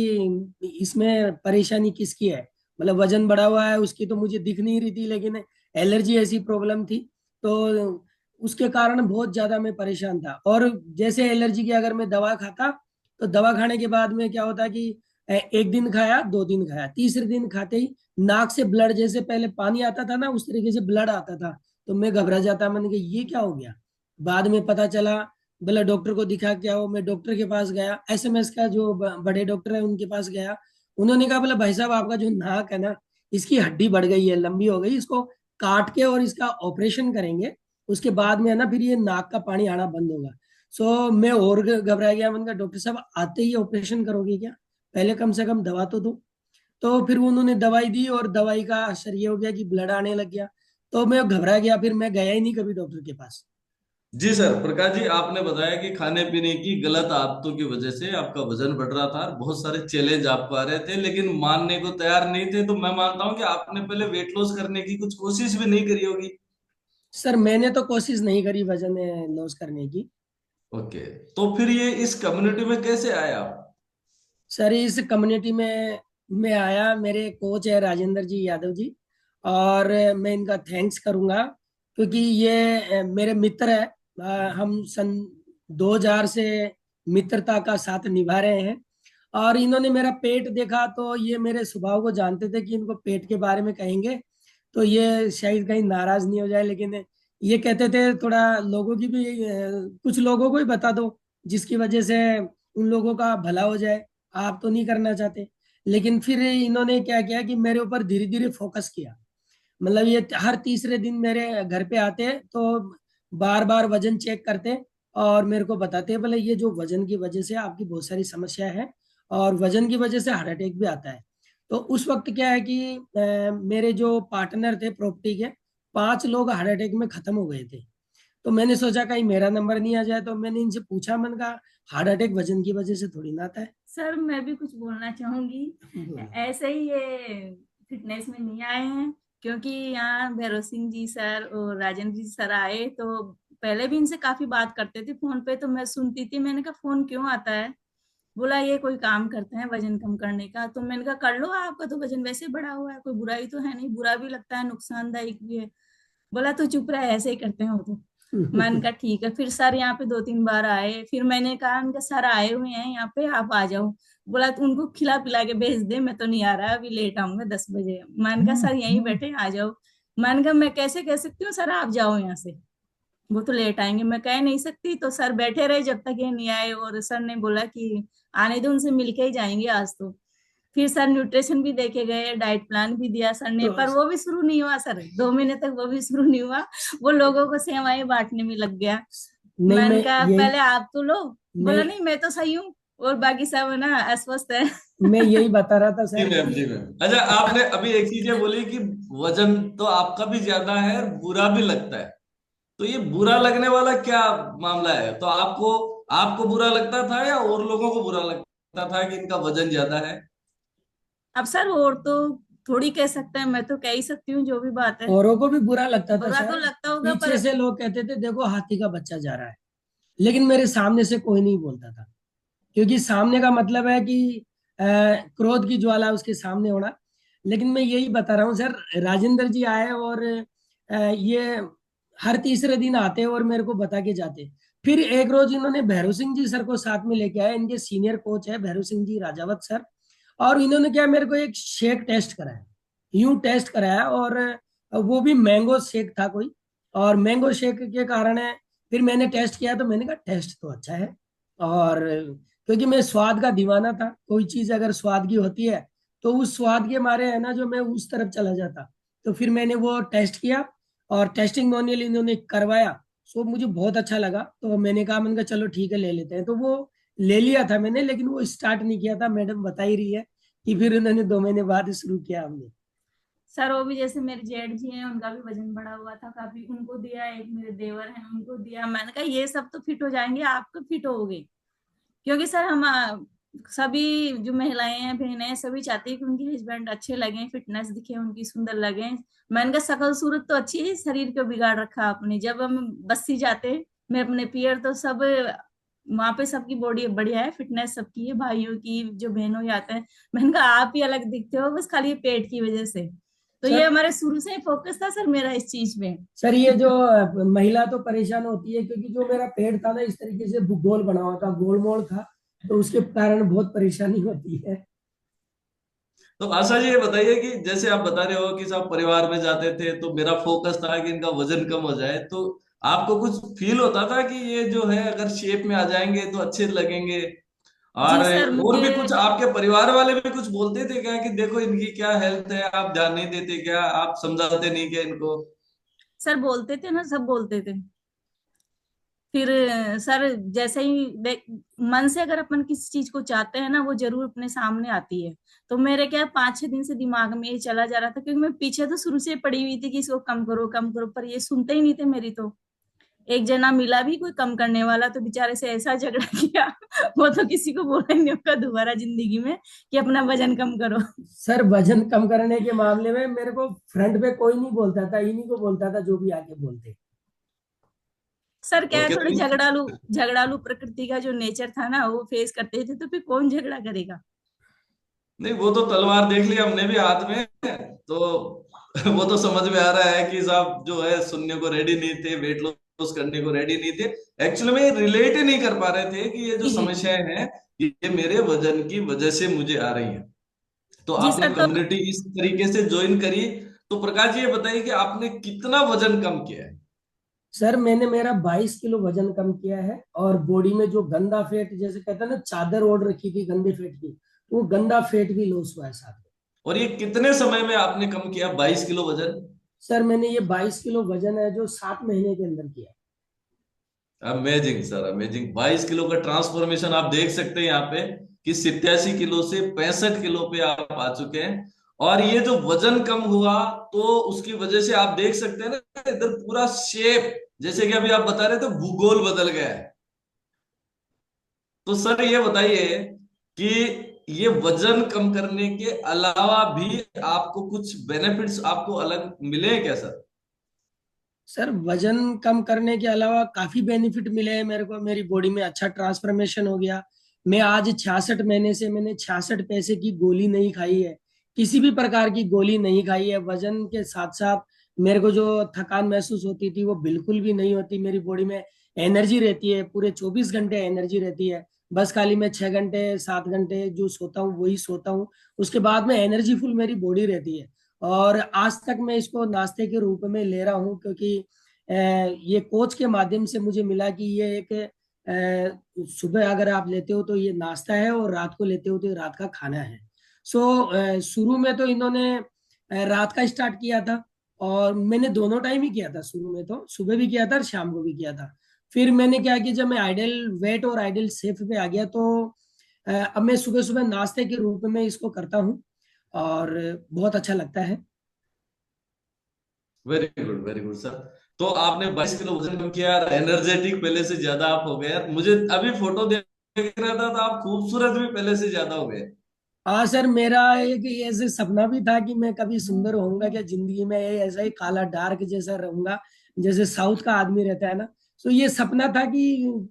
इसमें परेशानी किसकी है, मतलब वजन बढ़ा हुआ है उसकी तो मुझे दिख नहीं रही थी, लेकिन एलर्जी ऐसी प्रॉब्लम थी। तो उसके कारण बहुत ज्यादा मैं परेशान था। और जैसे एलर्जी की अगर मैं दवा खाता, तो दवा खाने के बाद में क्या होता कि एक दिन खाया, 2 दिन खाया, तीसरे दिन खाते ही नाक से ब्लड, जैसे पहले पानी आता था ना उस तरीके से ब्लड आता था। तो मैं घबरा जाता, मैंने कहा ये क्या हो गया। बाद में पता चला, बोला डॉक्टर को दिखा क्या हो। मैं डॉक्टर के पास गया, एसएमएस का जो बड़े डॉक्टर है उनके पास गया। उन्होंने कहा बोला भाई साहब आपका जो नाक है ना, इसकी हड्डी बढ़ गई है, लंबी हो गई, इसको काट के और इसका ऑपरेशन करेंगे। उसके बाद में है ना फिर ये नाक का पानी आना बंद होगा। सो मैं और घबरा गया, मैंने कहा डॉक्टर साहब आते ही ऑपरेशन करोगे क्या, पहले कम से कम दवा तो दो। तो फिर उन्होंने दवाई दी और दवाई का असर ये हो गया कि ब्लड आने लग गया। तो मैं घबरा गया, फिर मैं गया ही नहीं कभी डॉक्टर के पास। जी सर, प्रकाश जी आपने बताया कि खाने पीने की गलत आदतों की वजह से आपका वजन बढ़ रहा था, बहुत सारे चैलेंज आपको आ रहे थे, लेकिन मानने को तैयार नहीं थे। तो मैं मानता हूं कि आपने पहले वेट लॉस करने की कुछ कोशिश भी नहीं करी होगी। सर मैंने तो कोशिश नहीं करी वजन लॉस करने की। ओके, तो फिर ये इस कम्युनिटी में कैसे आए आप? सर इस कम्युनिटी में मैं आया, मेरे कोच है राजेंद्र जी यादव जी, और मैं इनका थैंक्स करूंगा क्योंकि ये मेरे मित्र है। हम सन 2000 से मित्रता का साथ निभा रहे हैं। और इन्होंने मेरा पेट देखा तो ये मेरे स्वभाव को जानते थे कि इनको पेट के बारे में कहेंगे तो ये शायद कहीं नाराज नहीं हो जाए, लेकिन ये कहते थे थोड़ा लोगों की भी कुछ लोगों को ही बता दो जिसकी वजह से उन लोगों का भला हो जाए, आप तो नहीं करना चाहते। लेकिन फिर इन्होंने क्या किया कि मेरे ऊपर धीरे धीरे फोकस किया। मतलब ये हर तीसरे दिन मेरे घर पे आते तो बार बार वजन चेक करते और मेरे को बताते बोले ये जो वजन की वजह से आपकी बहुत सारी समस्या है, और वजन की वजह से हार्ट अटैक भी आता है। तो उस वक्त क्या है कि मेरे जो पार्टनर थे प्रॉपर्टी के, 5 लोग हार्ट अटैक में खत्म हो गए थे। तो मैंने सोचा कहीं मेरा नंबर नहीं आ जाए, तो मैंने इनसे पूछा, मैंने कहा हार्ट अटैक वजन की वजह से थोड़ी ना आता है। सर मैं भी कुछ बोलना चाहूंगी। ऐसे ही ये फिटनेस में नहीं आए हैं, क्योंकि यहाँ भैरव सिंह जी सर और राजेंद्र जी सर आए तो पहले भी इनसे काफी बात करते थे फोन पे, तो मैं सुनती थी। मैंने कहा फोन क्यों आता है, बोला ये कोई काम करते हैं वजन कम करने का। तो मैंने कहा कर लो, आपका तो वजन वैसे बढ़ा हुआ है, कोई बुराई तो है नहीं, बुरा भी लगता है नुकसानदायक भी है। बोला तो चुप रहा, ऐसे ही करते हैं वो तो। मैंने कहा ठीक है। फिर सर यहाँ पे 2-3 बार आए, फिर मैंने कहा उनके सर आए हुए हैं यहाँ पे, आप आ जाओ। बोला तो उनको खिला पिला के भेज दे, मैं तो नहीं आ रहा, अभी लेट आऊंगा 10 बजे। मैंने कहा सर यहीं बैठे आ जाओ। मैंने कहा मैं कैसे कह सकती हूँ सर आप जाओ यहाँ से, वो तो लेट आएंगे, मैं कह नहीं सकती। तो सर बैठे रहे जब तक ये नहीं आए, और सर ने बोला कि आने दो, उनसे मिलके ही जाएंगे आज तो। फिर सर न्यूट्रिशन भी देके गए, डाइट प्लान भी दिया सर ने, तो पर वो भी शुरू नहीं हुआ सर, 2 महीने तक वो भी शुरू नहीं हुआ। वो लोगों को सेवाएं बांटने में लग गया। नहीं मैंने मैं कहा यही पहले आप तो लो। मैं बोला नहीं मैं तो सही हूँ, और बाकी सब है ना अस्वस्थ है। मैं यही बता रहा था जी सर मैम, कि जी मैम। अच्छा, आपने अभी एक चीज ये बोली कि वजन तो आपका भी ज्यादा है और बुरा भी लगता है। तो ये बुरा लगने वाला क्या मामला है? तो आपको आपको बुरा लगता था या और लोगों को बुरा लगता था कि इनका वजन ज्यादा है? अब सर और तो थोड़ी कह सकते हैं, मैं तो कह ही सकती हूँ जो भी बात है। औरों को भी बुरा लगता था बुरा तो सर। लगता होगा पीछे पर से लोग कहते थे देखो हाथी का बच्चा जा रहा है। लेकिन मेरे सामने से कोई नहीं बोलता था, क्योंकि सामने का मतलब है कि क्रोध की ज्वाला उसके सामने होना। लेकिन मैं यही बता रहा हूँ सर, राजेंद्र जी आए और ये हर तीसरे दिन आते और मेरे को बता के जाते। फिर एक रोज इन्होंने भैरव सिंह जी सर को साथ में लेके आए, इनके सीनियर कोच है भैरव सिंह जी राजावत सर। और इन्होंने क्या, मेरे को एक शेक टेस्ट कराया, यूं टेस्ट कराया, और वो भी मैंगो शेक था कोई। और मैंगो शेक के कारण है, फिर मैंने टेस्ट किया तो मैंने कहा टेस्ट तो अच्छा है। और क्योंकि मैं स्वाद का दीवाना था, कोई चीज अगर स्वाद की होती है तो उस स्वाद के मारे है ना, जो मैं उस तरफ चला जाता। तो फिर मैंने वो टेस्ट किया और टेस्टिंग मोनियल इन्होंने करवाया। सो मुझे बहुत अच्छा लगा, तो मैंने कहा चलो ठीक है ले लेते हैं। तो वो ले लिया था मैंने, लेकिन वो स्टार्ट नहीं किया था, मैडम बता ही रही है कि फिर उन्होंने 2 महीने बाद शुरू किया हमने। सर वो भी जैसे मेरे जेठ जी हैं, उनका भी वजन बढ़ा हुआ था काफी, उनको दिया, एक मेरे देवर हैं उनको दिया। मैंने कहा ये सब तो फिट हो जाएंगे, आप तो फिट होगे। क्योंकि सर हम सभी जो महिलाएं हैं, बहनें हैं, सभी चाहती है कि उनके हस्बैंड अच्छे लगे, फिटनेस दिखे उनकी, सुंदर लगे। मैंने कहा शकल सूरत तो अच्छी है, शरीर को बिगाड़ रखा आपने। जब हम बस्ती जाते, मैं अपने पियर, तो सब वहां पे सबकी बॉडी बढ़िया है, फिटनेस सबकी है, भाइयों की जो बहनों ही आते हैं। मैंने कहा आप ही अलग दिखते हो, बस खाली पेट की वजह से। तो ये सर हमारे शुरू से ही फोकस था सर मेरा इस चीज में। सर ये जो महिला तो परेशान होती है, क्योंकि जो मेरा पेट था ना इस तरीके से गोल बना हुआ था, गोल मोड़ था, तो उसके कारण बहुत परेशानी होती है। तो आशा जी ये बताइए कि जैसे आप बता रहे हो कि सब परिवार में जाते थे तो मेरा फोकस था कि इनका वजन कम हो जाए, तो आपको कुछ फील होता था कि ये जो है अगर शेप में आ जाएंगे तो अच्छे लगेंगे? जी और सर और मुझे, भी कुछ आपके परिवार वाले भी कुछ बोलते थे क्या कि देखो इनकी क्या हेल्थ है, आप ध्यान नहीं देते क्या, आप समझाते नहीं क्या इनको? सर बोलते थे ना, सब बोलते थे। फिर सर जैसे ही मन से अगर अपन किसी चीज को चाहते हैं ना, वो जरूर अपने सामने आती है। तो मेरे क्या 5-6 दिन से दिमाग में ये चला जा रहा था, क्योंकि मैं पीछे तो शुरू से पड़ी हुई थी कि इसको कम करो कम करो, पर ये सुनते ही नहीं थे मेरी। तो एक जना मिला भी कोई कम करने वाला, तो बेचारे से ऐसा झगड़ा किया वो तो किसी को बोला ही नहीं होगा दोबारा जिंदगी में कि अपना वजन कम करो। सर वजन कम करने के मामले में मेरे को फ्रंट पे कोई नहीं बोलता था, इन्हीं को बोलता था जो भी आगे बोलते। सर क्या और है, थोड़ी कहते हैं, झगड़ालू झगड़ालू प्रकृति का जो नेचर था ना, वो फेस करते थे, तो फिर कौन झगड़ा करेगा। नहीं वो तो तलवार देख लिया हमने भी हाथ में, तो वो तो समझ में आ रहा है कि साहब जो है सुनने को रेडी नहीं थे, वेट लॉस करने को रेडी नहीं थे। एक्चुअली में रिलेट ही नहीं कर पा रहे थे कि ये जो जी जी समस्याएं हैं ये मेरे वजन की वजह से मुझे आ रही हैं। तो जी आपने सर। तो कम्युनिटी इस तरीके से ज्वाइन करी। तो प्रकाश जी ये बताइए कि आपने कितना वजन कम किया है? सर मैंने मेरा 22 किलो वजन कम किया है, और बॉडी में जो गंदा फेट, जैसे कहते हैं ना चादर ओढ़ रखी थी गंदे फेट की, वो गंदा फेट भी लॉस हुआ है साथ में। और ये कितने समय में आपने कम किया 22 किलो वजन? सर मैंने ये 22 किलो वजन है जो 7 महीने के अंदर किया है। Amazing sir, amazing. 22 किलो का ट्रांसफॉर्मेशन आप देख सकते हैं यहाँ पे कि 87 किलो से 65 किलो पे आप आ चुके हैं। और ये जो वजन कम हुआ तो उसकी वजह से आप देख सकते हैं ना इधर पूरा शेप, जैसे कि अभी आप बता रहे थे भूगोल बदल गया है। तो सर ये बताइए कि ये वजन कम करने के अलावा भी आपको कुछ बेनिफिट्स आपको अलग मिले हैं क्या सर? सर वजन कम करने के अलावा काफी बेनिफिट मिले हैं मेरे को, मेरी बॉडी में अच्छा ट्रांसफॉर्मेशन हो गया। मैं आज 66 महीने से मैंने 66 पैसे की गोली नहीं खाई है, किसी भी प्रकार की गोली नहीं खाई है। वजन के साथ साथ मेरे को जो थकान महसूस होती थी वो बिल्कुल भी नहीं होती, मेरी बॉडी में एनर्जी रहती है, पूरे 24 घंटे एनर्जी रहती है। बस खाली मैं 6 घंटे 7 घंटे जो सोता हूँ वही सोता हूँ, उसके बाद में एनर्जी फुल मेरी बॉडी रहती है। और आज तक मैं इसको नाश्ते के रूप में ले रहा हूँ, क्योंकि ये कोच के माध्यम से मुझे मिला कि ये एक सुबह अगर आप लेते हो तो ये नाश्ता है, और रात को लेते हो तो ये रात का खाना है। सो शुरू में तो इन्होंने रात का स्टार्ट किया था, और मैंने दोनों टाइम ही किया था। शुरू में तो सुबह भी किया था और शाम को भी किया था। फिर मैंने क्या कि जब मैं आइडल वेट और आइडल सेफ पे आ गया, तो अब मैं सुबह सुबह नाश्ते के रूप में इसको करता हूँ, और बहुत अच्छा लगता है। Very good sir. तो आपने 22 किलो वजन कम किया यार, एनर्जेटिक पहले से ज्यादा आप हो गए यार। मुझे अभी फोटो देख रहा था तो आप खूबसूरत भी पहले से ज्यादा हो गए। हाँ सर, मेरा एक ऐसे सपना भी था कि मैं कभी सुंदर होऊंगा क्या जिंदगी में, ये ऐसा ही काला डार्क जैसा रहूंगा जैसे साउथ का आदमी रहता है ना, तो ये सपना था कि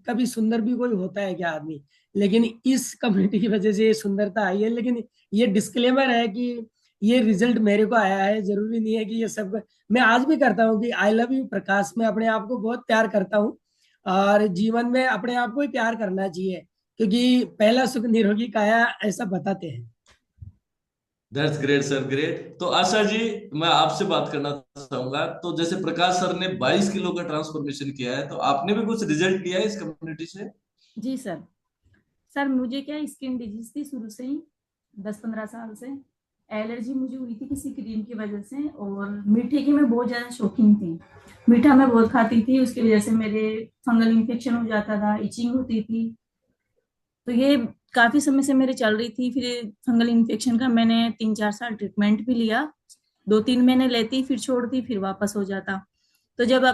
कभी सुंदर भी कोई होता है क्या आदमी, लेकिन इस कम्युनिटी की वजह से ये सुंदरता आई है। लेकिन ये डिस्क्लेमर है कि ये रिजल्ट मेरे को आया है, जरूरी नहीं है कि ये सब। मैं आज भी करता हूँ कि आई लव यू प्रकाश, मैं अपने आप को बहुत प्यार करता हूँ, और जीवन में अपने आप को ही प्यार करना चाहिए, क्योंकि पहला सुख निरोगी काया, ऐसा बताते हैं। That's great sir, great. तो आशा जी, मैं आपसे बात करना चाहूंगा। तो जैसे प्रकाश सर ने 22 किलो का ट्रांसफॉर्मेशन किया है, तो आपने भी कुछ रिजल्ट लिया है इस कम्युनिटी से? जी सर। सर मुझे क्या स्किन डिजीज थी शुरू से ही, 10-15 साल से। एलर्जी मुझे हुई थी किसी क्रीम की वजह से, और मीठे की मैं बहुत ज्यादा शौकीन थी। मीठा मैं बहुत खाती थी, उसकी वजह से मेरे फंगल इन्फेक्शन हो जाता था, इचिंग होती थी। तो ये काफी समय से मेरे चल रही थी। फिर फंगल इन्फेक्शन का मैंने 3-4 साल ट्रीटमेंट भी लिया। 2-3 महीने लेती, फिर छोड़ती, फिर वापस हो जाता। तो जब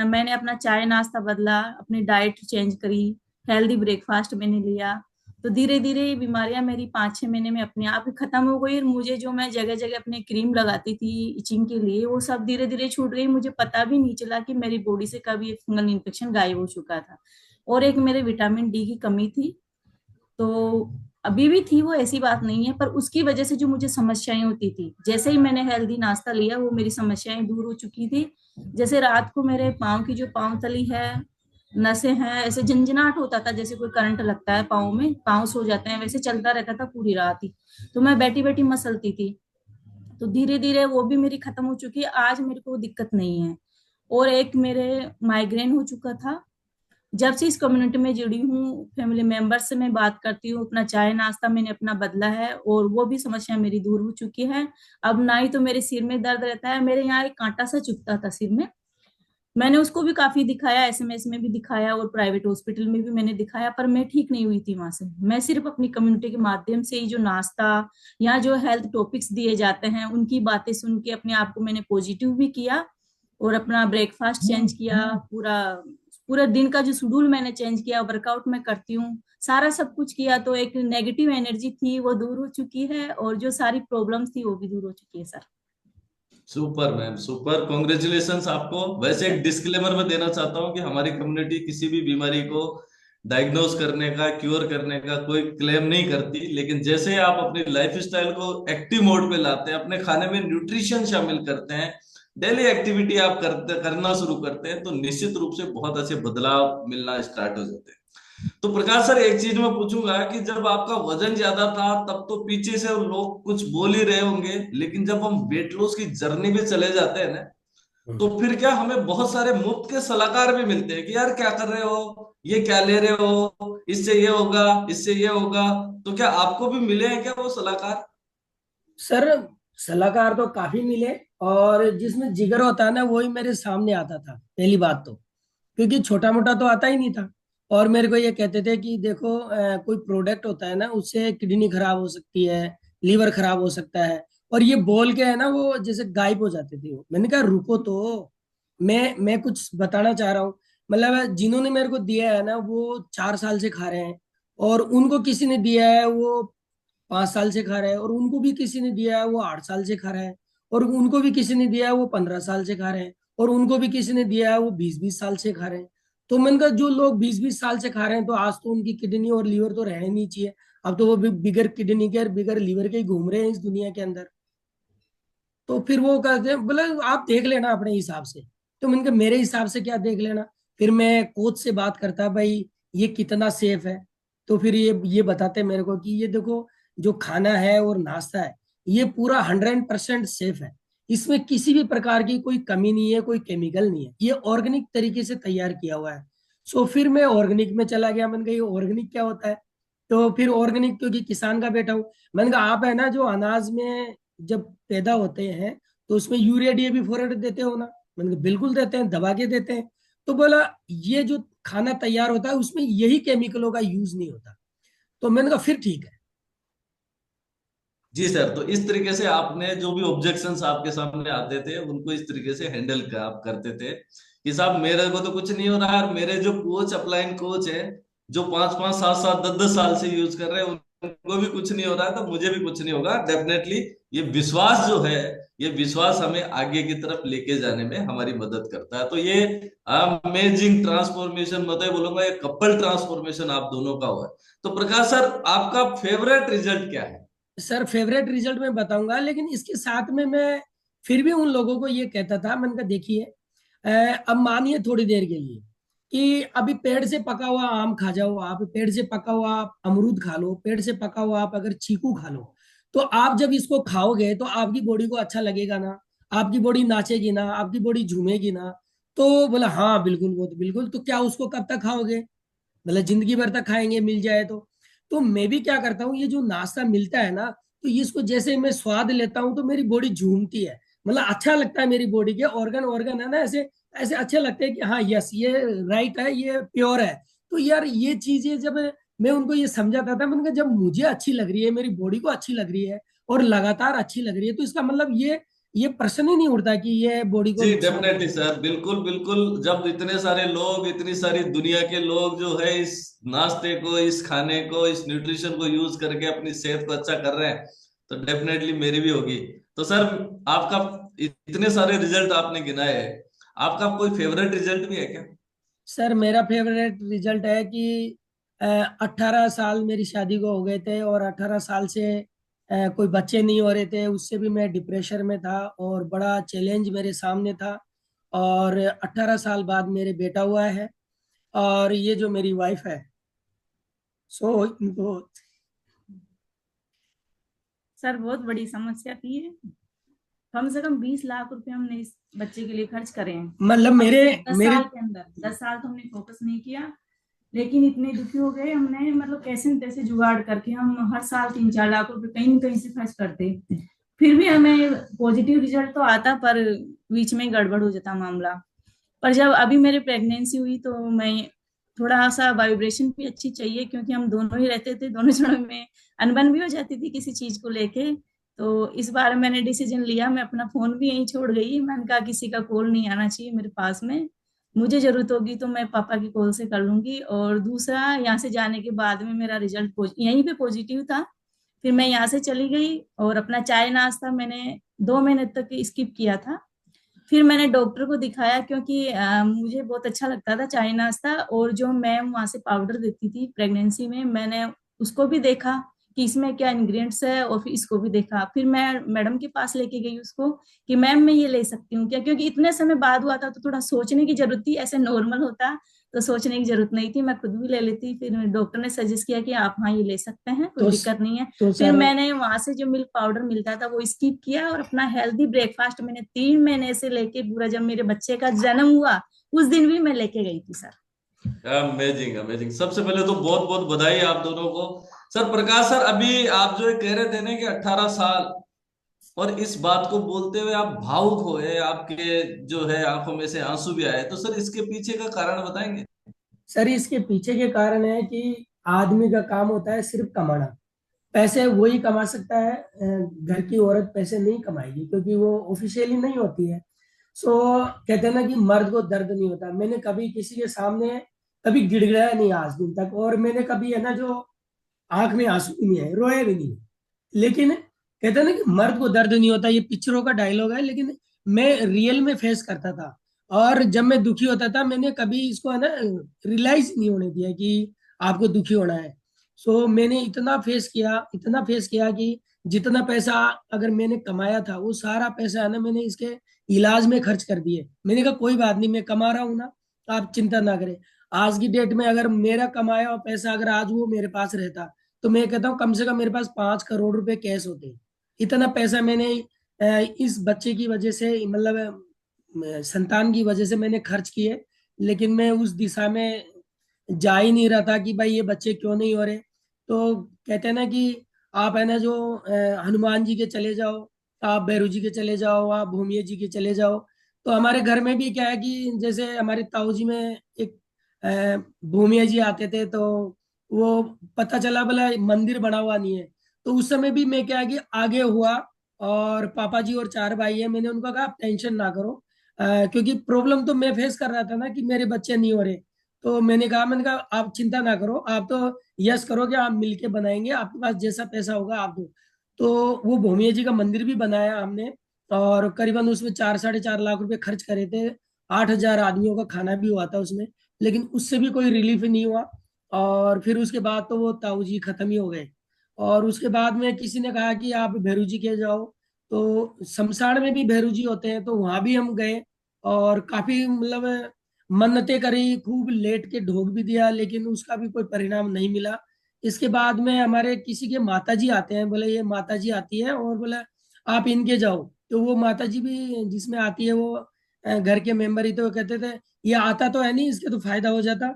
मैंने अपना चाय नाश्ता बदला, अपनी डाइट चेंज करी, हेल्दी ब्रेकफास्ट मैंने लिया, तो धीरे धीरे ये बीमारियां मेरी 5-6 महीने में अपने आप ही खत्म हो गई। और मुझे जो मैं जगह जगह अपने क्रीम लगाती थी इचिंग के लिए, वो सब धीरे धीरे छूट गई। मुझे पता भी नहीं चला कि मेरी बॉडी से कब ये फंगल इन्फेक्शन गायब हो चुका था। और एक मेरे विटामिन डी की कमी थी, तो अभी भी थी, वो ऐसी बात नहीं है, पर उसकी वजह से जो मुझे समस्याएं होती थी, जैसे ही मैंने हेल्दी नाश्ता लिया, वो मेरी समस्याएं दूर हो चुकी थी। जैसे रात को मेरे पाँव की जो पाँव तली है, नसें हैं, ऐसे झंझनाहट होता था, जैसे कोई करंट लगता है पाँव में, पाँव सो जाते हैं, वैसे चलता रहता था पूरी रात ही। तो मैं बैठी बैठी मसलती थी, तो धीरे धीरे वो भी मेरी खत्म हो चुकी है। आज मेरे को वो दिक्कत नहीं है। और एक मेरे माइग्रेन हो चुका था। जब से इस कम्युनिटी में जुड़ी हूँ, फैमिली मेंबर्स से मैं बात करती हूँ, अपना चाय नाश्ता मैंने अपना बदला है, और वो भी समस्या मेरी दूर हो चुकी है। अब ना ही तो मेरे सिर में दर्द रहता है। मेरे यहाँ एक कांटा सा चुभता था सिर में, मैंने उसको भी काफी दिखाया, एसएमएस में भी दिखाया, और प्राइवेट हॉस्पिटल में भी मैंने दिखाया, पर मैं ठीक नहीं हुई थी वहां से। मैं सिर्फ अपनी कम्युनिटी के माध्यम से ही जो नाश्ता या जो हेल्थ टॉपिक्स दिए जाते हैं, उनकी बातें सुन के अपने आप को मैंने पॉजिटिव भी किया, और अपना ब्रेकफास्ट चेंज किया, पूरा पूरा दिन का जो शेड्यूल मैंने चेंज किया, वर्कआउट मैं करती हूँ, सारा सब कुछ किया। तो एक नेगेटिव एनर्जी थी वो दूर हो चुकी है, और जो सारी प्रॉब्लम्स थी वो भी दूर हो चुकी है sir. Super ma'am, super, congratulations आपको। वैसे एक डिस्क्लेमर मैं देना चाहता हूँ कि हमारी कम्युनिटी किसी भी बीमारी को डायग्नोज करने का, क्योर करने का कोई क्लेम नहीं करती, लेकिन जैसे ही आप अपनी लाइफ स्टाइल को एक्टिव मोड पे लाते हैं, अपने खाने में न्यूट्रिशन शामिल करते हैं, डेली एक्टिविटी आप करना शुरू करते हैं, तो निश्चित रूप से बहुत अच्छे बदलाव मिलना स्टार्ट हो जाते हैं। तो प्रकाश सर, एक चीज मैं पूछूंगा कि जब आपका वजन ज्यादा था, तब तो पीछे से लोग कुछ बोल ही रहे होंगे, लेकिन जब हम वेट लॉस की जर्नी में चले जाते हैं ना, तो फिर क्या हमें बहुत सारे मुफ्त के सलाहकार भी मिलते हैं कि यार क्या कर रहे हो, ये क्या ले रहे हो, इससे ये होगा, इससे ये होगा। तो क्या आपको भी मिले हैं क्या वो सलाहकार? सर सलाहकार तो काफी मिले, और जिसमें जिगर होता है ना, वही मेरे सामने आता था पहली बात तो, क्योंकि छोटा मोटा तो आता ही नहीं था। और मेरे को ये कहते थे कि देखो, कोई प्रोडक्ट होता है ना, उससे किडनी खराब हो सकती है, लीवर खराब हो सकता है, और ये बोल के है ना वो जैसे गायब हो जाते थे। मैंने कहा रुको तो, मैं कुछ बताना चाह रहा हूँ। मतलब जिन्होंने मेरे को दिया है ना, वो 4 साल से खा रहे हैं, और उनको किसी ने दिया है वो 5 साल से खा रहा है, और उनको भी किसी ने दिया है वो 8 साल से खा रहा है, और उनको भी किसी ने दिया है वो 15 साल से खा रहे हैं, और उनको भी किसी ने दिया है वो 20-20 साल से खा रहे हैं। तो मैंने कहा जो लोग 20-20 साल से खा रहे हैं, तो आज तो उनकी किडनी और लीवर तो रहने नहीं चाहिए। अब तो वो बिगर किडनी के और बिगर लीवर के ही घूम रहे हैं इस दुनिया के अंदर। तो फिर वो कहते हैं, बोले आप देख लेना अपने हिसाब से। तो मैंने कहा मेरे हिसाब से क्या देख लेना? फिर मैं कोच से बात करता, भाई ये कितना सेफ है? तो फिर ये बताते मेरे को कि ये देखो, जो खाना है और नाश्ता है, ये पूरा 100% सेफ है। इसमें किसी भी प्रकार की कोई कमी नहीं है, कोई केमिकल नहीं है, ये ऑर्गेनिक तरीके से तैयार किया हुआ है। सो फिर मैं ऑर्गेनिक में चला गया। मैंने कहा ये ऑर्गेनिक क्या होता है? तो फिर ऑर्गेनिक, क्योंकि किसान का बेटा हूँ, मैंने कहा आप है ना जो अनाज में जब पैदा होते हैं, तो उसमें यूरिया डीएपी फोरेट देते हो ना? मैंने कहा बिल्कुल देते हैं, दबा के देते हैं। तो बोला ये जो खाना तैयार होता है उसमें यही केमिकलों का यूज नहीं होता। तो मैंने कहा फिर ठीक है। जी सर, तो इस तरीके से आपने जो भी ऑब्जेक्शंस आपके सामने आते थे, उनको इस तरीके से हैंडल आप करते थे कि साहब मेरे को तो कुछ नहीं हो रहा है, और मेरे जो कोच, अपलाइन कोच है, जो 5-5, 7-7, 10-10 साल से यूज कर रहे हैं, उनको भी कुछ नहीं हो रहा है तो मुझे भी कुछ नहीं होगा डेफिनेटली। ये विश्वास जो है, ये विश्वास हमें आगे की तरफ लेके जाने में हमारी मदद करता है। तो ये अमेजिंग ट्रांसफॉर्मेशन, मतलब बोलूंगा ये कपल ट्रांसफॉर्मेशन आप दोनों का हुआ है। तो प्रकाश सर, आपका फेवरेट रिजल्ट क्या है? सर फेवरेट रिजल्ट मैं बताऊंगा, लेकिन इसके साथ में मैं फिर भी उन लोगों को ये कहता था, मैंने कहा देखिए अब मानिए थोड़ी देर के लिए कि अभी पेड़ से पका हुआ आम खा जाओ, आप पेड़ से पका हुआ आप अमरूद खा लो, पेड़ से पका हुआ आप अगर चीकू खा लो, तो आप जब इसको खाओगे तो आपकी बॉडी को अच्छा लगेगा ना, आपकी बॉडी नाचेगी ना, आपकी बॉडी झूमेगी ना। तो बोला हाँ बिल्कुल, वो तो बिल्कुल, तो क्या उसको कब तक खाओगे, मतलब जिंदगी भर तक खाएंगे मिल जाए तो मैं भी क्या करता हूँ, ये जो नाश्ता मिलता है ना, तो इसको जैसे मैं स्वाद लेता हूँ तो मेरी बॉडी झूमती है, मतलब अच्छा लगता है, मेरी बॉडी के ऑर्गन ऑर्गन है ना ऐसे ऐसे अच्छे लगते हैं कि हाँ यस ये राइट है, ये प्योर है। तो यार ये चीजें जब मैं उनको ये समझाता था, मैंने कहा जब मुझे अच्छी लग रही है, मेरी बॉडी को अच्छी लग रही है और लगातार अच्छी लग रही है, तो इसका मतलब ये प्रश्न ही नहीं उठता कि ये बॉडी को जी नुकसान है। डेफिनेटली सर, बिल्कुल बिल्कुल। जब इतने सारे लोग, इतनी सारी दुनिया के लोग जो है इस नाश्ते को, इस खाने को, इस न्यूट्रिशन को यूज करके अपनी सेहत को अच्छा कर रहे हैं, तो डेफिनेटली मेरी भी होगी। तो सर, आपका इतने सारे रिजल्ट आपने गिनाए हैं, आपका कोई फेवरेट रिजल्ट भी है क्या? सर मेरा फेवरेट रिजल्ट है कि 18 साल मेरी शादी को हो गए थे और 18 साल से कोई बच्चे नहीं हो रहे थे, उससे भी मैं डिप्रेशन में था और बड़ा चैलेंज मेरे सामने था। और 18 साल बाद मेरे बेटा हुआ है, और ये जो मेरी वाइफ है, सो इनको सर बहुत बड़ी समस्या थी ये। कम से कम 20 लाख रुपए हमने इस बच्चे के लिए खर्च करे हैं। मतलब मेरे दस मेरे साल के अंदर 10 साल तो हमने फोकस नहीं किया, लेकिन इतने दुखी हो गए हमने, मतलब कैसे न तैसे जुगाड़ करके हम हर साल 3-4 लाख रुपए कहीं न कहीं से खर्च करते। फिर भी हमें पॉजिटिव रिजल्ट तो आता, पर बीच में गड़बड़ हो जाता मामला। पर जब अभी मेरी प्रेगनेंसी हुई तो मैं थोड़ा सा वाइब्रेशन भी अच्छी चाहिए, क्योंकि हम दोनों ही रहते थे, दोनों जनों में अनबन भी हो जाती थी किसी चीज को लेके। तो इस बार मैंने डिसीजन लिया, मैं अपना फोन भी यहीं छोड़ गई, मैंने कहा किसी का कॉल नहीं आना चाहिए मेरे पास में, मुझे जरूरत होगी तो मैं पापा की कॉल से कर लूंगी। और दूसरा, यहाँ से जाने के बाद में मेरा रिजल्ट यहीं पे पॉजिटिव था। फिर मैं यहाँ से चली गई और अपना चाय नाश्ता मैंने 2 महीने तक स्किप किया था। फिर मैंने डॉक्टर को दिखाया, क्योंकि मुझे बहुत अच्छा लगता था चाय नाश्ता, और जो मैम वहां से पाउडर देती थी प्रेगनेंसी में, मैंने उसको भी देखा कि इसमें क्या इंग्रेडिएंट्स है, और फिर इसको भी देखा। फिर मैं मैडम के पास लेके गई उसको कि मैम मैं ये ले सकती हूँ क्या, क्योंकि इतने समय बाद हुआ था तो थोड़ा सोचने की जरूरत थी, ऐसे नॉर्मल होता तो सोचने की जरूरत नहीं थी, मैं खुद भी ले लेती। फिर डॉक्टर ने सजेस्ट किया कि आप हाँ ये ले सकते हैं, कोई तो दिक्कत नहीं है। तो फिर सर मैंने वहां से जो मिल्क पाउडर मिलता था वो स्किप किया, और अपना हेल्दी ब्रेकफास्ट मैंने 3 महीने से लेके पूरा जब मेरे बच्चे का जन्म हुआ उस दिन भी मैं लेके गई थी सर। अमेजिंग अमेजिंग, सबसे पहले तो बहुत बहुत बधाई आप दोनों को। सर प्रकाश सर, अभी आप जो ये कह रहे थे ना कि 18 साल, और इस बात को बोलते हुए आप भावुक हुए, आपके जो है आंखों में से आंसू भी आए, तो सर इसके पीछे का कारण बताएंगे? सर इसके पीछे के कारण है कि आदमी का काम होता है सिर्फ कमाना, पैसे वही कमा सकता है, घर की औरत पैसे नहीं कमाएगी क्योंकि वो ऑफिशियली नहीं होती है। सो कहते हैं ना कि मर्द को दर्द नहीं होता, मैंने कभी किसी के सामने कभी गिड़गिड़ाया नहीं आज दिन तक, और मैंने कभी है ना जो आंख में आंसू भी नहीं है, रोया भी नहीं है। लेकिन कहते हैं ना कि मर्द को दर्द नहीं होता, ये पिक्चरों का डायलॉग है, लेकिन मैं रियल में फेस करता था। और जब मैं दुखी होता था मैंने कभी इसको है ना रियलाइज नहीं होने दिया कि आपको दुखी होना है। सो मैंने इतना फेस किया कि जितना पैसा अगर मैंने कमाया था वो सारा पैसा है ना मैंने इसके इलाज में खर्च कर दिए। मैंने कहा कोई बात नहीं, मैं कमा रहा हूँ ना, आप चिंता ना करें। आज की डेट में अगर मेरा कमाया हुआ पैसा अगर आज वो मेरे पास रहता, तो मैं कहता हूँ कम से कम मेरे पास 5 करोड़ रुपए कैश होते। इतना पैसा मैंने इस बच्चे की वजह से, मतलब संतान की वजह से मैंने खर्च किए। लेकिन मैं उस दिशा में जा ही नहीं रहा था कि भाई ये बच्चे क्यों नहीं हो रहे। तो कहते हैं ना कि आप है ना जो हनुमान जी के चले जाओ, आप भैरू जी के चले जाओ, आप भूमिया जी के चले जाओ। तो हमारे घर में भी क्या है कि जैसे हमारे ताऊ जी में एक भूमिया जी आते थे, तो वो पता चला बोला मंदिर बना हुआ नहीं है। तो उस समय भी मैं क्या है कि आगे हुआ, और पापा जी और 4 भाई है, मैंने उनको कहा आप टेंशन ना करो, क्योंकि प्रॉब्लम तो मैं फेस कर रहा था ना कि मेरे बच्चे नहीं हो रहे। तो मैंने कहा आप चिंता ना करो, आप तो यस करो कि आप मिलके बनाएंगे, आपके पास जैसा पैसा होगा आप दो। तो वो भूमिया जी का मंदिर भी बनाया हमने, और करीबन उसमें 4-4.5 लाख रुपए खर्च करे थे। 8,000 आदमियों का खाना भी हुआ था उसमें, लेकिन उससे भी कोई रिलीफ नहीं हुआ। और फिर उसके बाद तो वो ताऊ जी खत्म ही हो गए। और उसके बाद में किसी ने कहा कि आप भैरू जी के जाओ, तो शमशान में भी भैरू जी होते हैं, तो वहां भी हम गए। और काफी मतलब मन्नतें करी, खूब लेट के ढोक भी दिया, लेकिन उसका भी कोई परिणाम नहीं मिला। इसके बाद में हमारे किसी के माता जी आते हैं, बोले ये माता जी आती है, और बोले आप इनके जाओ। तो वो माता जी भी जिसमें आती है वो घर के मेंबर ही, तो वो कहते थे ये आता तो है नहीं, इसके तो फायदा हो जाता।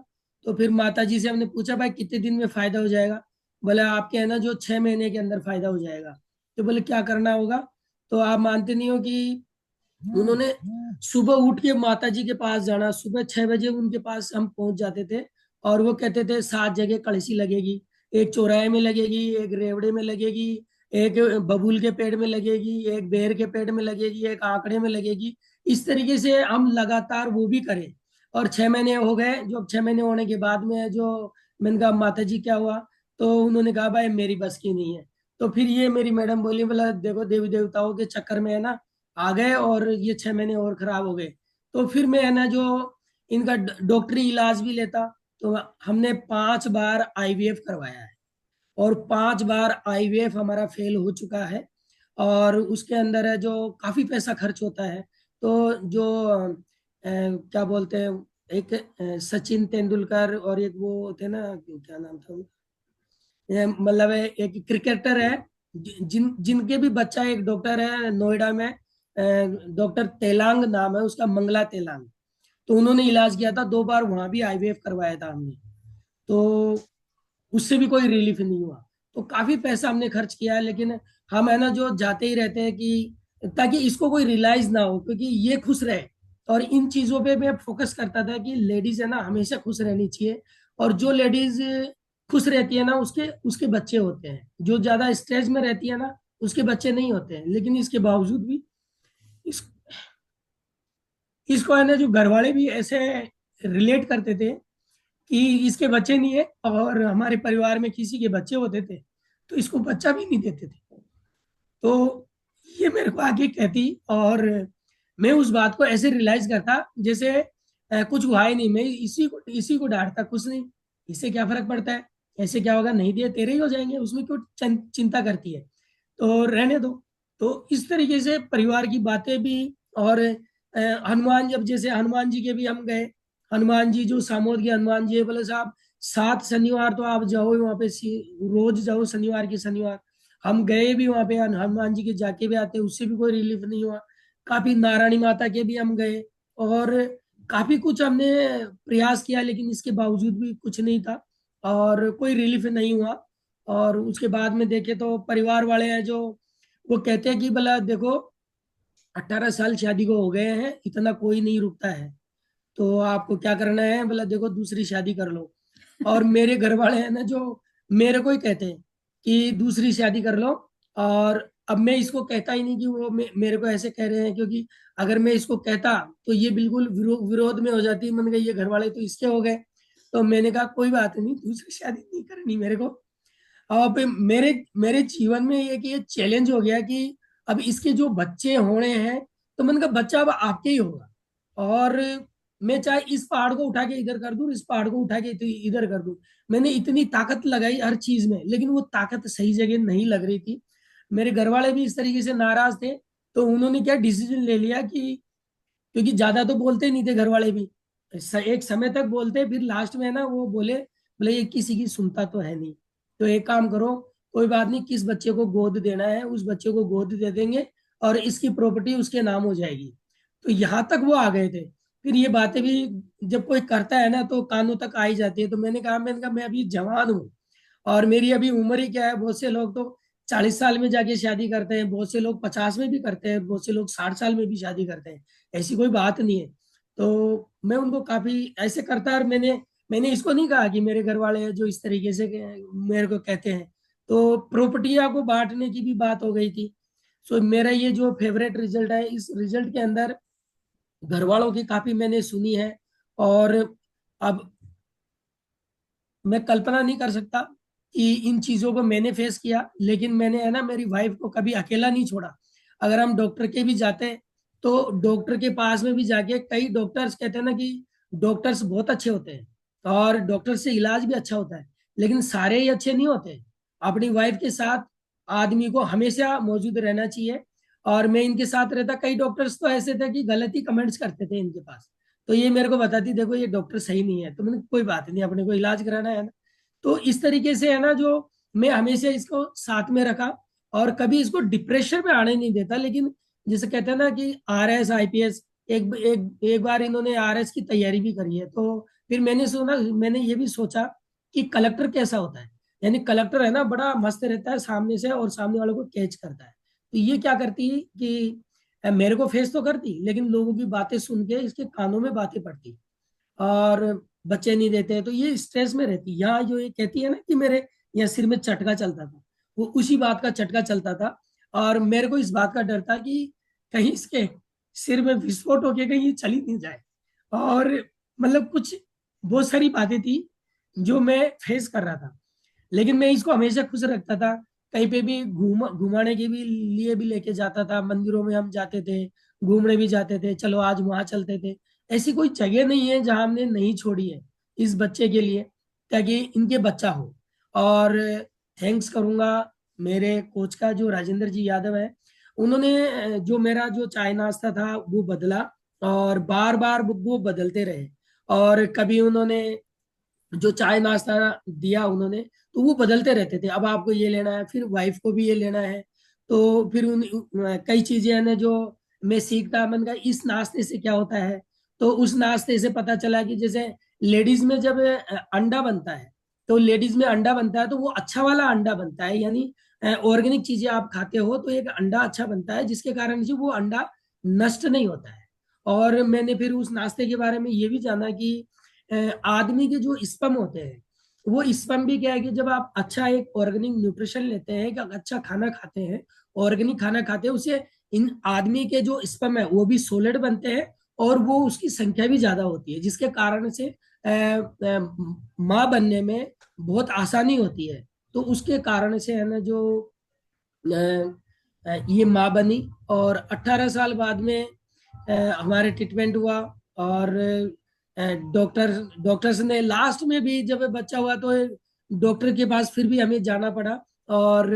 तो फिर माता जी से हमने पूछा भाई कितने दिन में फायदा हो जाएगा? बोले आपके है ना जो 6 महीने के अंदर फायदा हो जाएगा। तो बोले क्या करना होगा? तो आप मानते नहीं हो कि उन्होंने सुबह उठ के माता जी के पास जाना, सुबह 6 बजे उनके पास हम पहुंच जाते थे। और वो कहते थे 7 जगह कलसी लगेगी, एक चौराहे में लगेगी, एक रेवड़े में लगेगी, एक बबूल के पेड़ में लगेगी, एक बेर के पेड़ में लगेगी, एक आंकड़े में लगेगी। इस तरीके से हम लगातार वो भी करें। और 6 महीने हो गए, जो अब 6 महीने होने के बाद में जो मैंने कहा माता जी क्या हुआ? तो उन्होंने कहा भाई मेरी बस की नहीं है। तो फिर ये मेरी मैडम बोली, बोला देखो देवी देवताओं के चक्कर में है ना आ गए, और ये 6 महीने और खराब हो गए। तो फिर मैं है ना जो इनका डॉक्टरी इलाज भी लेता। तो हमने 5 बार आईवीएफ करवाया है, और 5 बार आईवीएफ हमारा फेल हो चुका है। और उसके अंदर है जो काफी पैसा खर्च होता है। तो जो क्या बोलते हैं, एक सचिन तेंदुलकर और एक वो थे ना, क्या नाम था मतलब एक क्रिकेटर है, जिनके भी बच्चा एक डॉक्टर है नोएडा में, डॉक्टर तेलांग नाम है उसका, मंगला तेलांग। तो उन्होंने इलाज किया था 2 बार, वहां भी आईवीएफ करवाया था हमने। तो उससे भी कोई रिलीफ नहीं हुआ। तो काफी पैसा हमने खर्च किया है, लेकिन हम है ना जो जाते ही रहते हैं कि ताकि इसको कोई रियलाइज ना हो, क्योंकि ये खुश रहे। और इन चीजों पे मैं फोकस करता था कि लेडीज है ना हमेशा खुश रहनी चाहिए। और जो लेडीज खुश रहती है ना उसके उसके बच्चे होते हैं, जो ज्यादा स्ट्रेस में रहती है ना उसके बच्चे नहीं होते हैं। लेकिन इसके बावजूद भी इस इसको है ना जो घर वाले भी ऐसे रिलेट करते थे कि इसके बच्चे नहीं है, और हमारे परिवार में किसी के बच्चे होते थे तो इसको बच्चा भी नहीं देते थे। तो ये मेरे को आगे कहती, और मैं उस बात को ऐसे रियलाइज करता जैसे कुछ हुआ ही नहीं। मैं इसी को डांटता, कुछ नहीं, इससे क्या फर्क पड़ता है, ऐसे क्या होगा, नहीं दिए तेरे ही हो जाएंगे, उसमें क्यों चिंता करती है, तो रहने दो। तो इस तरीके से परिवार की बातें भी। और हनुमान, जब जैसे हनुमान जी के भी हम गए, हनुमान जी जो सामोद के हनुमान जी है, बोले साहब 7 शनिवार तो आप जाओ वहाँ पे, रोज जाओ शनिवार के शनिवार। हम गए भी वहां पे, हनुमान जी के जाके भी आते, उससे भी कोई रिलीफ नहीं हुआ। काफी नारायणी माता के भी हम गए, और काफी कुछ हमने प्रयास किया, लेकिन इसके बावजूद भी कुछ नहीं था, और कोई रिलीफ नहीं हुआ। और उसके बाद में देखे तो परिवार वाले हैं जो वो कहते हैं कि भला देखो 18 साल शादी को हो गए हैं, इतना कोई नहीं रुकता है, तो आपको क्या करना है, बोला देखो दूसरी शादी कर लो। और मेरे घर वाले हैं ना जो मेरे को ही कहते हैं कि दूसरी शादी कर लो। और अब मैं इसको कहता ही नहीं कि वो मेरे को ऐसे कह रहे हैं, क्योंकि अगर मैं इसको कहता तो ये बिल्कुल विरोध में हो जाती। मैंने कहा ये घर वाले तो इसके हो गए। तो मैंने कहा कोई बात नहीं, दूसरी शादी नहीं करनी मेरे को। अब मेरे मेरे जीवन में ये कि ये चैलेंज हो गया कि अब इसके जो बच्चे होने हैं, तो मैंने कहा बच्चा अब आपके ही होगा। और मैं चाहे इस पहाड़ को उठा के इधर कर दूं, इस पहाड़ को उठा के इधर कर दूं। मैंने इतनी ताकत लगाई हर चीज में, लेकिन वो ताकत सही जगह नहीं लग रही थी। मेरे घर वाले भी इस तरीके से नाराज थे। तो उन्होंने क्या डिसीजन ले लिया कि, क्योंकि ज्यादा तो बोलते नहीं थे घर वाले भी, एक समय तक बोलते, फिर लास्ट में ना वो बोले, बोले ये किसी की सुनता तो है नहीं, तो एक काम करो, कोई बात नहीं, किस बच्चे को गोद देना है उस बच्चे को गोद दे देंगे, और इसकी प्रॉपर्टी उसके नाम हो जाएगी। तो यहाँ तक वो आ गए थे। फिर ये बातें भी जब कोई करता है ना तो कानों तक आ ही जाती है। तो मैंने कहा मैं अभी जवान हूँ, और मेरी अभी उम्र ही क्या है। बहुत से लोग तो 40 साल में जाके शादी करते हैं, बहुत से लोग 50 में भी करते हैं, बहुत से लोग 60 साल में भी शादी करते हैं। ऐसी कोई बात नहीं है। तो मैं उनको काफी ऐसे करता, और मैंने इसको नहीं कहा कि मेरे घर वाले हैं जो इस तरीके से मेरे को कहते हैं। तो प्रॉपर्टियां को बांटने की भी बात हो गई थी। सो मेरा ये जो फेवरेट रिजल्ट है, इस रिजल्ट के अंदर घर वालों की काफी मैंने सुनी है। और अब मैं कल्पना नहीं कर सकता कि इन चीज़ों को मैंने फेस किया, लेकिन मैंने है ना मेरी वाइफ को कभी अकेला नहीं छोड़ा। अगर हम डॉक्टर के भी जाते हैं तो डॉक्टर के पास में भी जाके, कई डॉक्टर्स कहते हैं ना कि डॉक्टर्स बहुत अच्छे होते हैं और डॉक्टर से इलाज भी अच्छा होता है, लेकिन सारे ही अच्छे नहीं होते। अपनी वाइफ के साथ आदमी को हमेशा मौजूद रहना चाहिए। और मैं इनके साथ रहता, कई डॉक्टर्स तो ऐसे थे कि गलत ही कमेंट्स करते थे इनके पास, तो ये मेरे को बताती देखो ये डॉक्टर सही नहीं है, तो मैंने कोई बात नहीं, अपने को इलाज कराना है ना। तो इस तरीके से है ना जो मैं हमेशा इसको साथ में रखा और कभी इसको डिप्रेशन में आने नहीं देता। लेकिन जैसे कहते हैं ना कि आरएस आईपीएस, एक एक एक बार इन्होंने आरएस की तैयारी भी करी है, तो फिर मैंने ये भी सोचा कि कलेक्टर कैसा होता है। यानी कलेक्टर है ना बड़ा मस्त रहता है सामने से और सामने वालों को कैच करता है। तो ये क्या करती कि मेरे को फेस तो करती, लेकिन लोगों की बातें सुन के इसके कानों में बातें पड़ती और बच्चे नहीं देते, तो ये स्ट्रेस में रहती। यहाँ जो ये कहती है ना कि मेरे यहाँ सिर में चटका चलता था, वो उसी बात का चटका चलता था। और मेरे को इस बात का डर था कि कहीं इसके सिर में विस्फोट होके कहीं ये चली नहीं जाए। और मतलब कुछ बहुत सारी बातें थी जो मैं फेस कर रहा था, लेकिन मैं इसको हमेशा खुश रखता था। कहीं पे भी घुमाने के भी लिए भी लेके जाता था, मंदिरों में हम जाते थे, घूमने भी जाते थे, चलो आज वहां चलते थे। ऐसी कोई जगह नहीं है जहां हमने नहीं छोड़ी है इस बच्चे के लिए, ताकि इनके बच्चा हो। और थैंक्स करूंगा मेरे कोच का, जो राजेंद्र जी यादव है। उन्होंने जो मेरा जो चाय नाश्ता था वो बदला, और बार बार वो बदलते रहे। और कभी उन्होंने जो चाय नाश्ता दिया उन्होंने, तो वो बदलते रहते थे, अब आपको ये लेना है, फिर वाइफ को भी ये लेना है। तो फिर कई चीजें हैं ना जो मैं सीखता, मैंने कहा इस नाश्ते से क्या होता है। तो उस नाश्ते से पता चला कि जैसे लेडीज में जब अंडा बनता है, तो लेडीज में अंडा बनता है तो वो अच्छा वाला अंडा बनता है, यानी ऑर्गेनिक चीजें आप खाते हो तो एक अंडा अच्छा बनता है, जिसके कारण से वो अंडा नष्ट नहीं होता है। और मैंने फिर उस नाश्ते के बारे में ये भी जाना कि आदमी के जो स्पर्म होते हैं, वो स्पर्म भी क्या है कि जब आप अच्छा एक ऑर्गेनिक न्यूट्रिशन लेते हैं, कि अच्छा खाना खाते हैं, ऑर्गेनिक खाना खाते हैं, उसे इन आदमी के जो स्पर्म है वो भी सोलिड बनते हैं और वो उसकी संख्या भी ज्यादा होती है, जिसके कारण से माँ बनने में बहुत आसानी होती है। तो उसके कारण से है ना जो ये माँ बनी। और 18 साल बाद में हमारे ट्रीटमेंट हुआ। और डॉक्टर्स ने लास्ट में भी जब बच्चा हुआ तो डॉक्टर के पास फिर भी हमें जाना पड़ा, और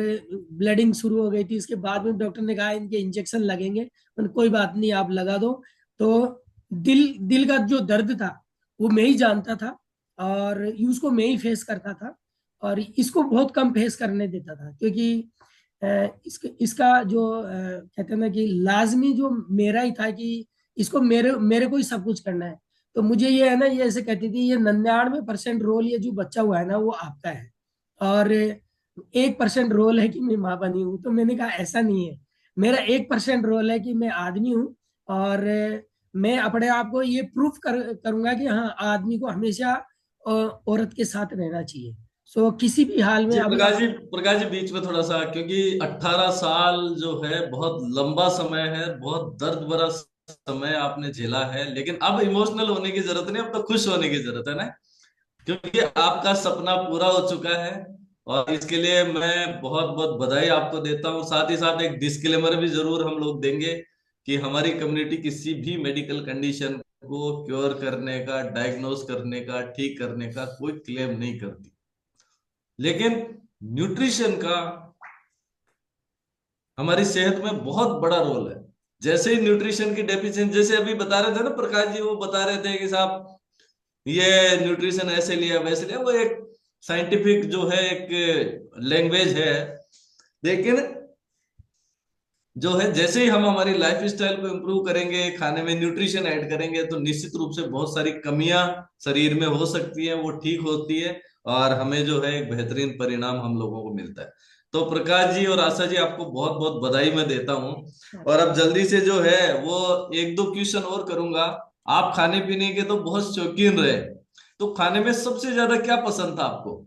ब्लीडिंग शुरू हो गई थी। इसके बाद में डॉक्टर ने कहा इनके इंजेक्शन लगेंगे, मैंने कोई बात नहीं आप लगा दो। तो दिल दिल का जो दर्द था वो मैं ही जानता था, और उसको मैं ही फेस करता था, और इसको बहुत कम फेस करने देता था, क्योंकि इसका जो कहते हैं ना कि लाजमी जो मेरा ही था कि इसको मेरे मेरे को ही सब कुछ करना है। तो मुझे ये है ना, ये ऐसे कहती थी ये 99% रोल ये जो बच्चा हुआ है ना वो आपका है, और 1% रोल है कि मैं माँ बनी हूँ। तो मैंने कहा ऐसा नहीं है, मेरा 1% रोल है कि मैं आदमी हूँ। और मैं अपने आप को ये प्रूफ करूंगा कि हाँ आदमी को हमेशा औरत के साथ रहना चाहिए। सो किसी भी हाल में जी अभी प्रकाश जी बीच में थोड़ा सा, क्योंकि 18 साल जो है बहुत लंबा समय है, बहुत दर्द भरा समय आपने झेला है, लेकिन अब इमोशनल होने की जरूरत नहीं, अब तो खुश होने की जरूरत है ना, क्योंकि आपका सपना पूरा हो चुका है। और इसके लिए मैं बहुत बहुत बधाई आपको देता हूँ। साथ ही साथ एक डिस्क्लेमर भी जरूर हम लोग देंगे कि हमारी कम्युनिटी किसी भी मेडिकल कंडीशन को क्योर करने का, डायग्नोस करने का, ठीक करने का कोई क्लेम नहीं करती, लेकिन न्यूट्रिशन का हमारी सेहत में बहुत बड़ा रोल है। जैसे ही न्यूट्रिशन की डेफिशिएंसी, जैसे अभी बता रहे थे ना प्रकाश जी, वो बता रहे थे कि साहब ये न्यूट्रिशन ऐसे लिया वैसे लिया, वो एक साइंटिफिक जो है एक लैंग्वेज है। लेकिन जो है जैसे ही हम हमारी लाइफ स्टाइल को इम्प्रूव करेंगे, खाने में न्यूट्रिशन ऐड करेंगे, तो निश्चित रूप से बहुत सारी कमियां शरीर में हो सकती हैं वो ठीक होती है, और हमें जो है एक बेहतरीन परिणाम हम लोगों को मिलता है। तो प्रकाश जी और आशा जी आपको बहुत बहुत बधाई मैं देता हूँ। और अब जल्दी से जो है वो एक दो क्वेश्चन और करूंगा। आप खाने पीने के तो बहुत शौकीन रहे, तो खाने में सबसे ज्यादा क्या पसंद था आपको?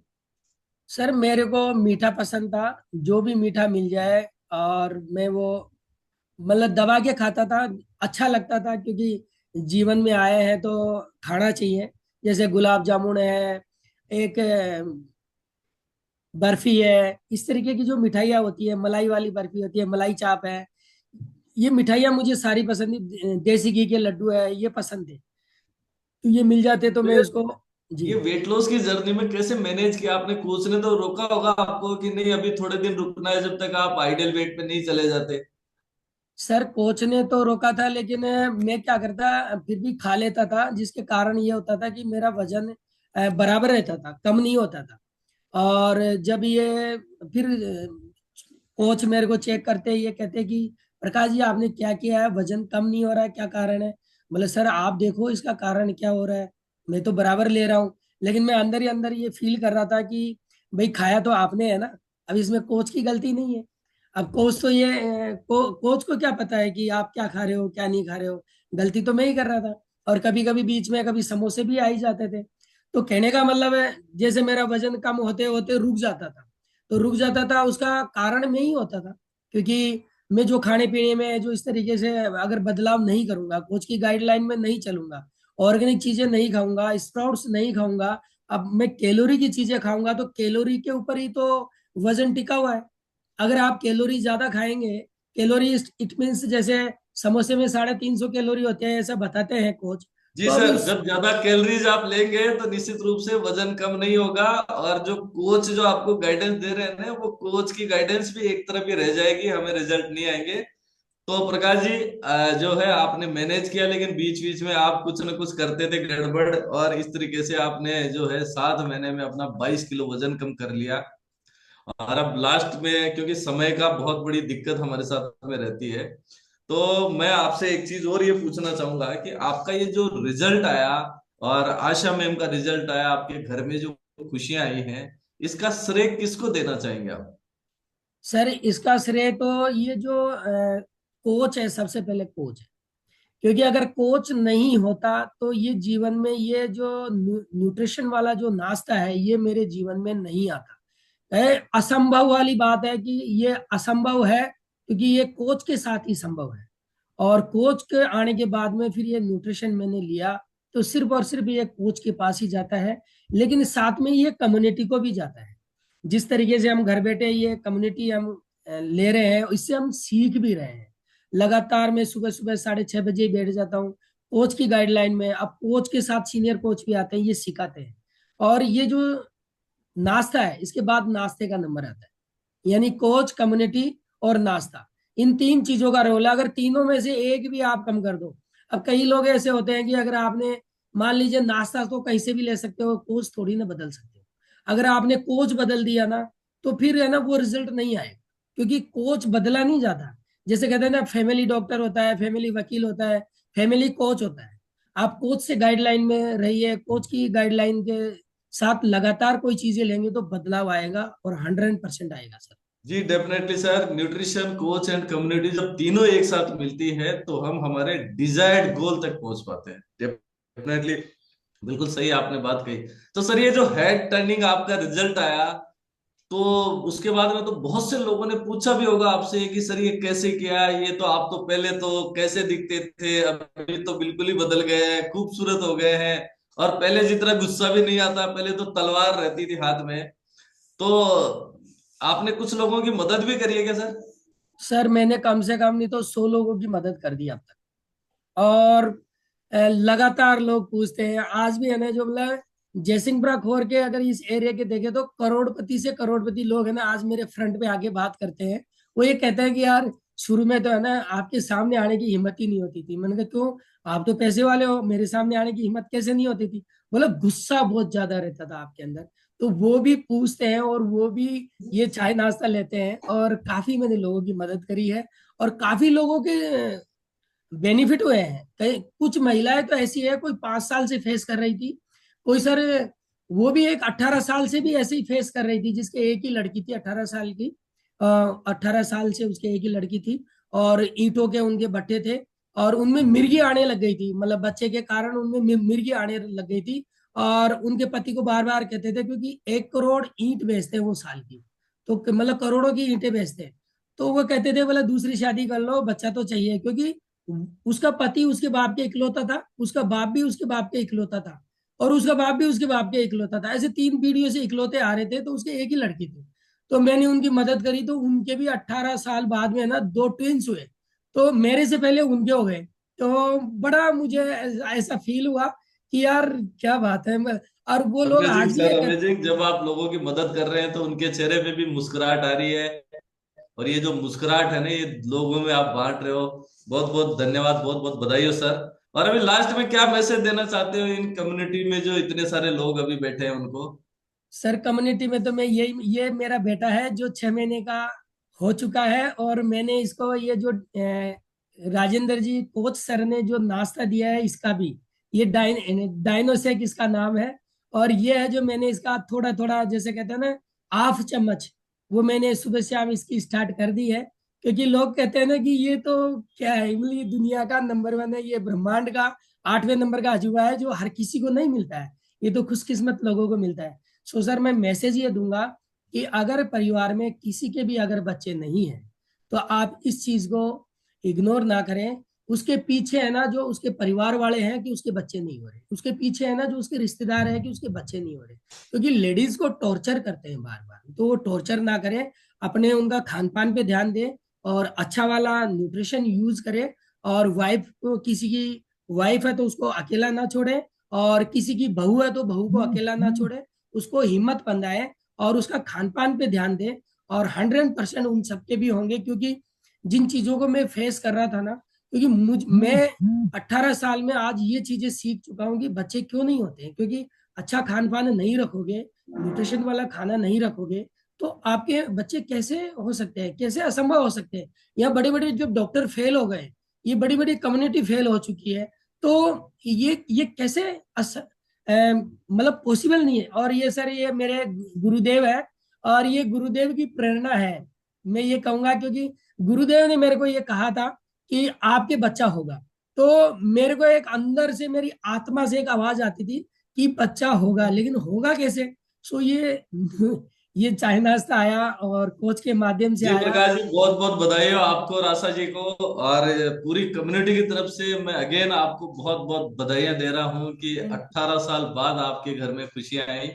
सर मेरे को मीठा पसंद था, जो भी मीठा मिल जाए, और मैं वो मतलब दबा के खाता था, अच्छा लगता था, क्योंकि जीवन में आए हैं तो खाना चाहिए। जैसे गुलाब जामुन है, एक बर्फी है, इस तरीके की जो मिठाइयाँ होती है, मलाई वाली बर्फी होती है, मलाई चाप है, ये मिठाइयाँ मुझे सारी पसंद है। देसी घी के लड्डू है, ये पसंद है। तो ये मिल जाते तो तो मैं ये उसको। जी ये वेट लॉस की जर्नी में कैसे मैनेज किया आपने? कोच ने तो रोका होगा आपको कि नहीं अभी थोड़े दिन रुकना है जब तक आप आइडियल वेट पे नहीं चले जाते? सर, कोच ने तो रोका था, लेकिन मैं क्या करता, फिर भी खा लेता था, जिसके कारण ये होता था कि मेरा वजन बराबर रहता था, कम नहीं होता था। और जब ये फिर कोच मेरे को चेक करते, ये कहते कि प्रकाश जी, आपने क्या किया है, वजन कम नहीं हो रहा है, क्या कारण है? बोले सर, आप देखो इसका कारण क्या हो रहा है, मैं तो बराबर ले रहा हूँ। लेकिन मैं अंदर ही अंदर ये फील कर रहा था कि भाई, खाया तो आपने है ना, अब इसमें कोच की गलती नहीं है। अब कोच तो कोच को क्या पता है कि आप क्या खा रहे हो, क्या नहीं खा रहे हो? गलती तो मैं ही कर रहा था। और कभी कभी बीच में कभी समोसे भी आ ही जाते थे। तो कहने का मतलब है, जैसे मेरा वजन कम होते होते रुक जाता था, तो रुक जाता था, उसका कारण मैं ही होता था। क्योंकि मैं जो खाने पीने में जो इस तरीके से अगर बदलाव नहीं करूंगा, कोच की गाइडलाइन में नहीं चलूंगा, ऑर्गेनिक चीजें नहीं खाऊंगा, स्प्राउट्स नहीं खाऊंगा, अब मैं कैलोरी की चीजें खाऊंगा, तो कैलोरी के ऊपर ही तो वजन टिका हुआ है। अगर आप कैलोरी ज्यादा खाएंगे, कैलोरी इट मीन्स जैसे समोसे में 350 कैलोरी होते हैं, ऐसा बताते हैं कोच। जी तो अब सर, जब ज्यादा कैलोरीज आप लेंगे तो निश्चित रूप से वजन कम नहीं होगा, और जो कोच जो आपको गाइडेंस दे रहे हैं ना, वो कोच की गाइडेंस भी एक तरफ ही रह जाएगी, हमें रिजल्ट नहीं आएंगे। तो प्रकाश जी, जो है आपने मैनेज किया, लेकिन बीच बीच में आप कुछ न कुछ करते थे गड़बड़, और इस तरीके से आपने जो है 7 महीने में अपना 22 किलो वजन कम कर लिया। और अब लास्ट में, क्योंकि समय का बहुत बड़ी दिक्कत हमारे साथ में रहती है, तो मैं आपसे एक चीज और ये पूछना चाहूंगा कि आपका ये जो रिजल्ट आया, और आशा मैम का रिजल्ट आया, आपके घर में जो खुशियां आई हैं, इसका श्रेय किसको देना चाहेंगे आप? सर, इसका श्रेय तो ये जो कोच है, सबसे पहले कोच है। क्योंकि अगर कोच नहीं होता तो ये जीवन में ये जो न्यूट्रिशन वाला जो नाश्ता है, ये मेरे जीवन में नहीं आता है। असंभव वाली बात है कि ये असंभव है, क्योंकि ये कोच के साथ ही संभव है। और कोच के आने के बाद में फिर ये न्यूट्रिशन मैंने लिया, तो सिर्फ और सिर्फ ये कोच के पास ही जाता है। लेकिन साथ में ये कम्युनिटी को भी जाता है। जिस तरीके से हम घर बैठे ये कम्युनिटी हम ले रहे हैं, इससे हम सीख भी रहे हैं। लगातार मैं सुबह सुबह 6:30 बजे ही बैठ जाता हूँ कोच की गाइडलाइन में। अब कोच के साथ सीनियर कोच भी आते हैं, ये सिखाते हैं। और ये जो नाश्ता है, इसके बाद नाश्ते का नंबर आता है, यानी कोच, कम्युनिटी और नाश्ता, इन 3 चीजों का रोल है। अगर तीनों में से एक भी आप कम कर दो, अब कई लोग ऐसे होते हैं कि अगर आपने मान लीजिए, नाश्ता तो कहीं से भी ले सकते हो, कोच थोड़ी ना बदल सकते हो। अगर आपने कोच बदल दिया ना, तो फिर है ना, वो रिजल्ट नहीं आएगा। क्योंकि कोच बदला नहीं जाता। जैसे कहते हैं ना, फैमिली डॉक्टर होता है, फैमिली वकील होता है, फैमिली कोच होता है। आप कोच से गाइडलाइन में रहिए, कोच की गाइडलाइन के साथ लगातार कोई चीजें लेंगे तो बदलाव आएगा, और 100% आएगा सर। जी definitely sir, nutrition, coach and community जब तीनों एक साथ मिलती है तो हम हमारे डिजायर्ड गोल तक पहुंच पाते हैं। डेफिनेटली, बिल्कुल सही आपने बात कही। तो सर, ये जो हेड टर्निंग आपका रिजल्ट आया, तो उसके बाद में तो बहुत से लोगों ने पूछा भी होगा आपसे कि सर ये कैसे किया, ये तो आप तो पहले तो कैसे दिखते थे, अभी तो बिल्कुल ही बदल गए हैं, खूबसूरत हो गए हैं, और पहले जितना गुस्सा भी नहीं आता, पहले तो तलवार रहती थी हाथ में। तो आपने कुछ लोगों की मदद भी करी है क्या सर? सर, मैंने कम से कम नहीं तो 100 लोगों की मदद कर दी अब तक। और लगातार लोग पूछते हैं आज भी, है ना, जो मतलब जयसिंहपुरा खोर के अगर इस एरिया के देखे तो करोड़पति से करोड़पति लोग है ना, आज मेरे फ्रंट पे आके बात करते हैं। वो ये कहते हैं कि यार, शुरू में तो है ना, आपके सामने आने की हिम्मत ही नहीं होती थी। मैंने कहा क्यों? आप तो पैसे वाले हो, मेरे सामने आने की हिम्मत कैसे नहीं होती थी? बोला गुस्सा बहुत ज्यादा रहता था आपके अंदर। तो वो भी पूछते हैं, और वो भी ये चाय नाश्ता लेते हैं। और काफी मैंने लोगों की मदद करी है, और काफी लोगों के बेनिफिट हुए हैं। कई कुछ महिलाएं तो ऐसी है, कोई 5 साल से फेस कर रही थी, कोई सर वो भी एक 18 साल से भी ऐसे ही फेस कर रही थी, जिसके एक ही लड़की थी 18 साल की। 18 साल से उसके एक ही लड़की थी, और ईंटों के उनके भट्टे थे, और उनमें मिर्गी आने लग गई थी, मतलब बच्चे के कारण उनमें मिर्गी आने लग गई थी। और उनके पति को बार बार कहते थे, क्योंकि 1 करोड़ ईंट बेचते हैं वो साल की, तो मतलब करोड़ों की ईंटें बेचते हैं। तो वो कहते थे बोला दूसरी शादी कर लो, बच्चा तो चाहिए। क्योंकि उसका पति उसके बाप के इकलौता था, उसका बाप भी उसके बाप के इकलौता था। और उसका बाप भी उसके बाप के इकलौता था। ऐसे 3 पीढ़ियों से इकलौते आ रहे थे, तो उसके एक ही लड़की थी। तो मैंने उनकी मदद करी, तो उनके भी 18 साल बाद में ना 2 ट्विंस हुए। तो मेरे से पहले उनके हो गए। तो बड़ा मुझे ऐसा फील हुआ कि यार क्या बात है। और वो लोग अमेजिंग आज भी सर, एक। अमेजिंग। जब आप लोगों की मदद कर रहे हैं तो उनके चेहरे पे भी मुस्कुराहट आ रही है, और ये जो मुस्कुराहट है ना, ये लोगों में आप बांट रहे हो। बहुत बहुत धन्यवाद, बहुत बहुत बधाई हो सर। और अभी लास्ट में क्या मैसेज देना चाहते हो इन कम्युनिटी में जो इतने सारे लोग अभी बैठे हैं उनको? सर कम्युनिटी में तो मैं ये मेरा बेटा है जो 6 महीने का हो चुका है, और मैंने इसको ये जो राजेंद्र जी कोच सर ने जो नाश्ता दिया है इसका भी, ये डाइनोसेक इसका नाम है। और ये है जो मैंने इसका थोड़ा थोड़ा जैसे कहते हैं ना, 1/2 चम्मच, वो मैंने सुबह शाम इसकी स्टार्ट कर दी है। क्योंकि लोग कहते हैं ना कि ये तो क्या है, मतलब ये दुनिया का नंबर 1 है, ये ब्रह्मांड का 8वें नंबर का अजूबा है जो हर किसी को नहीं मिलता है, ये तो खुशकिस्मत लोगों को मिलता है। सो सर मैं मैसेज ये दूंगा कि अगर परिवार में किसी के भी अगर बच्चे नहीं हैं, तो आप इस चीज को इग्नोर ना करें। उसके पीछे है ना जो उसके परिवार वाले हैं कि उसके बच्चे नहीं हो रहे, उसके पीछे है ना जो उसके रिश्तेदार हैं कि उसके बच्चे नहीं हो रहे। क्योंकि लेडीज को टॉर्चर करते हैं बार बार, तो वो टॉर्चर ना करें, अपने उनका खान पान पे ध्यान दें, और अच्छा वाला न्यूट्रिशन यूज करें। और वाइफ को, किसी की वाइफ है तो उसको अकेला ना छोड़े, और किसी की बहू है तो बहू को अकेला ना छोड़े, उसको हिम्मत बंधाए और उसका खान पान पे ध्यान दे। और 100% उन सबके भी होंगे, क्योंकि जिन चीजों को मैं फेस कर रहा था ना, क्योंकि मैं 18 साल में आज ये चीजें सीख चुका हूँ कि बच्चे क्यों नहीं होते हैं। क्योंकि अच्छा खान पान नहीं रखोगे, न्यूट्रिशन वाला खाना नहीं रखोगे, तो आपके बच्चे कैसे हो सकते हैं, कैसे असंभव हो सकते हैं। यहाँ बड़े बड़े जो डॉक्टर फेल हो गए, ये बड़ी बड़ी कम्युनिटी फेल हो चुकी है। तो ये कैसे मतलब पॉसिबल नहीं है। और ये सर ये मेरे गुरुदेव है, और ये गुरुदेव की प्रेरणा है, मैं ये कहूंगा। क्योंकि गुरुदेव ने मेरे को ये कहा था कि आपके बच्चा होगा, तो मेरे को एक अंदर से मेरी आत्मा से एक आवाज आती थी कि बच्चा होगा, लेकिन होगा कैसे। सो ये चाइना से आया और कोच के माध्यम से जी आया। प्रकाश जी, बहुत बहुत बधाई हो आपको और आशा जी को, और पूरी कम्युनिटी की तरफ से मैं अगेन आपको बहुत बहुत बधाइयां दे रहा हूं कि 18 साल बाद आपके घर में खुशियां आई।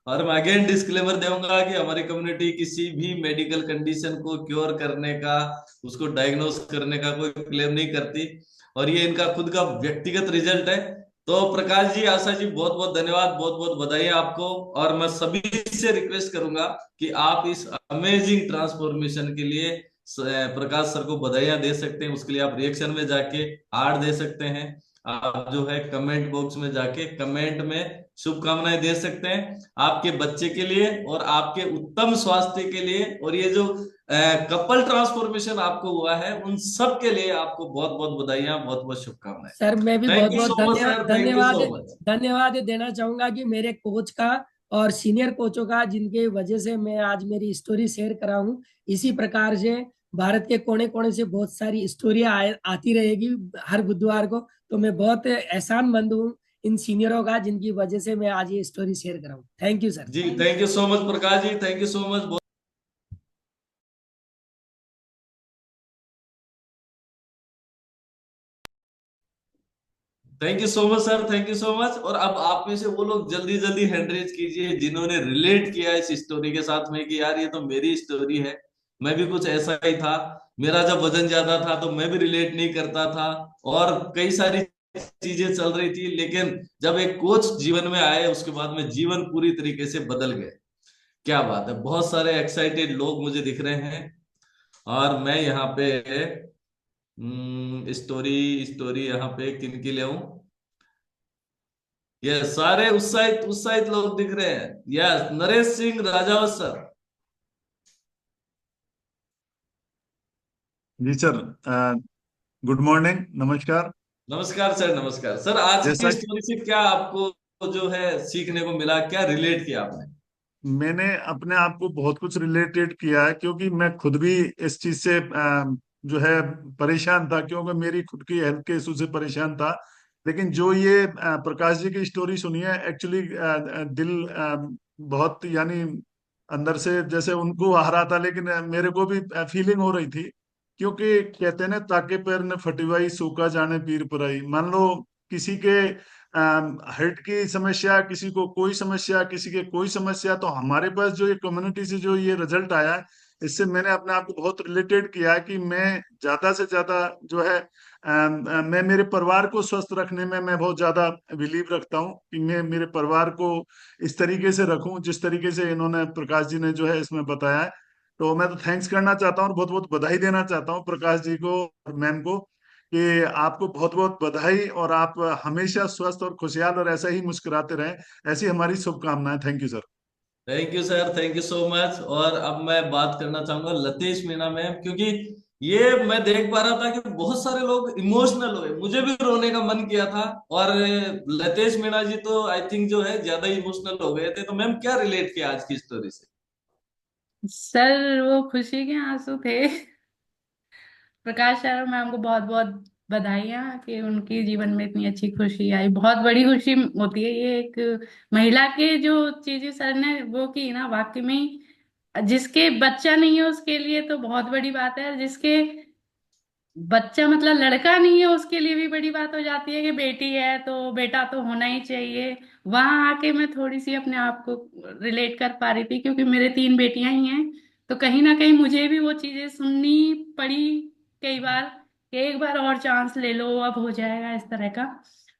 और मैं अगेन डिस्क्लेमर दूंगा कि हमारी कम्युनिटी किसी भी मेडिकल कंडीशन को क्योर करने का, उसको डायग्नोस करने का कोई क्लेम नहीं करती, और ये इनका खुद का व्यक्तिगत रिजल्ट है। तो प्रकाश जी, आशा जी, बहुत बहुत धन्यवाद, बहुत बहुत बधाई आपको। और मैं सभी से रिक्वेस्ट करूंगा कि आप इस अमेजिंग ट्रांसफॉर्मेशन के लिए प्रकाश सर को बधाइयां दे सकते हैं। उसके लिए आप रिएक्शन में जाके हार्ट दे सकते हैं, आप जो है कमेंट बॉक्स में जाके कमेंट में शुभकामनाएं दे सकते हैं आपके बच्चे के लिए और आपके उत्तम स्वास्थ्य के लिए। और ये जो कपल ट्रांसफॉर्मेशन आपको हुआ है, उन सब के लिए आपको बहुत बहुत बधाइयां, बहुत बहुत शुभकामनाएं। सर मैं भी बहुत थैंक यू बहुत सो मच सर, थैंक यू धन्यवाद सो मच। धन्यवाद देना चाहूंगा कि मेरे कोच का और सीनियर कोचों का, जिनके वजह से मैं आज मेरी स्टोरी शेयर करा हूँ। इसी प्रकार से भारत के कोने कोने से बहुत सारी स्टोरियां आती रहेगी हर बुधवार को। तो मैं बहुत एहसानमंद हूँ इन सीनियरों का, जिनकी वजह से मैं आज ये स्टोरी शेयर करा हूँ। Thank you sir. जी thank you so much Prakash ji, thank you so much. Thank you so much sir, thank you so much. और अब आप में से वो लोग जल्दी जल्दी हैंड रेज कीजिए जिन्होंने रिलेट किया इस स्टोरी के साथ में कि यार ये तो मेरी स्टोरी है, मैं भी कुछ ऐसा ही था। मेरा जब वजन ज्यादा था तो मैं भी रिलेट नहीं करता था, और कई सारी चीजें चल रही थी, लेकिन जब एक कोच जीवन में आए उसके बाद में जीवन पूरी तरीके से बदल गए। क्या बात है, बहुत सारे एक्साइटेड लोग मुझे दिख रहे हैं। और मैं यहाँ पे स्टोरी स्टोरी यहाँ पे किन की ले आऊं? ये सारे उत्साहित उत्साहित लोग दिख रहे हैं। Yes, Naresh Singh Rajawat sir. जी सर, गुड मॉर्निंग, नमस्कार। नमस्कार सर, नमस्कार सर। आज की जैसा कि स्टोरी से क्या आपको जो है सीखने को मिला, क्या रिलेट किया आपने? मैंने अपने आप को बहुत कुछ रिलेटेड किया है, क्योंकि मैं खुद भी इस चीज से जो है परेशान था, क्योंकि मेरी खुद की हेल्थ के इशू से परेशान था। लेकिन जो ये प्रकाश जी की स्टोरी सुनी है, एक्चुअली दिल बहुत, यानी अंदर से जैसे उनको आ रहा था, लेकिन मेरे को भी फीलिंग हो रही थी। क्योंकि कहते हैं ना, ताके पैर ने फटिवाई सूखा जाने पीर पुराई। मान लो किसी के हार्ट की समस्या, किसी को कोई समस्या, किसी के कोई समस्या, तो हमारे पास जो ये कम्युनिटी से जो ये रिजल्ट आया है, इससे मैंने अपने आप को बहुत रिलेटेड किया है कि मैं ज्यादा से ज्यादा जो है मैं मेरे परिवार को स्वस्थ रखने में मैं बहुत ज्यादा बिलीव रखता हूँ कि मैं मेरे परिवार को इस तरीके से रखूं जिस तरीके से इन्होंने, प्रकाश जी ने जो है इसमें बताया है। तो मैं तो थैंक्स करना चाहता हूँ और बहुत बहुत बधाई देना चाहता हूँ प्रकाश जी को और मैम को कि आपको बहुत बहुत बधाई, और आप हमेशा स्वस्थ और खुशहाल और ऐसा ही मुस्कुराते रहें, ऐसी हमारी शुभकामनाएं। Thank you sir. Thank you sir, thank you so much. और अब मैं बात करना चाहूंगा लतेश मीणा मैम, क्योंकि ये मैं देख पा रहा था कि बहुत सारे लोग इमोशनल हुए, मुझे भी रोने का मन किया था। और लतेश मीणा जी तो आई थिंक जो है ज्यादा इमोशनल हो गए थे। तो मैम क्या रिलेट किया आज की स्टोरी से? सर वो खुशी के आंसू थे। प्रकाश सर मैम को बहुत बहुत बधाइयाँ कि उनके जीवन में इतनी अच्छी खुशी आई। बहुत बड़ी खुशी होती है ये, एक महिला के जो चीजें सर ने वो की ना, वाकई में ही जिसके बच्चा नहीं है उसके लिए तो बहुत बड़ी बात है, और जिसके बच्चा मतलब लड़का नहीं है उसके लिए भी बड़ी बात हो जाती है कि बेटी है तो बेटा तो होना ही चाहिए। वहां आके मैं थोड़ी सी अपने आप को रिलेट कर पा रही थी, क्योंकि मेरे 3 बेटियां ही हैं। तो कहीं ना कहीं मुझे भी वो चीजें सुननी पड़ी कई बार कि एक बार और चांस ले लो, अब हो जाएगा इस तरह का।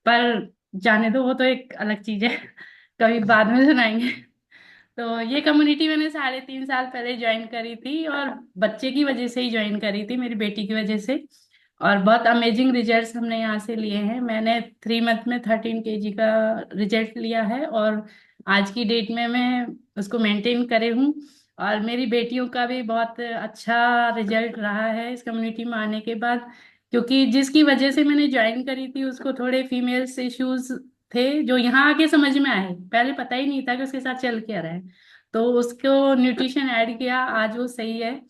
पर जाने दो, वो तो एक अलग चीज है, कभी बाद में सुनाएंगे। तो ये कम्युनिटी मैंने 3.5 साल पहले ज्वाइन करी थी, और बच्चे की वजह से ही ज्वाइन करी थी, मेरी बेटी की वजह से। और बहुत अमेजिंग रिजल्ट्स हमने यहाँ से लिए हैं। मैंने 3 मंथ में 13 kg का रिजल्ट लिया है, और आज की डेट में मैं उसको मेंटेन करे हूँ। और मेरी बेटियों का भी बहुत अच्छा रिजल्ट रहा है इस कम्युनिटी में आने के बाद, क्योंकि जिसकी वजह से मैंने ज्वाइन करी थी उसको थोड़े फीमेल्स इश्यूज थे जो यहाँ आके समझ में आए, पहले पता ही नहीं था कि उसके साथ चल क्या रहा है। तो उसको न्यूट्रिशन ऐड किया, आज वो सही है।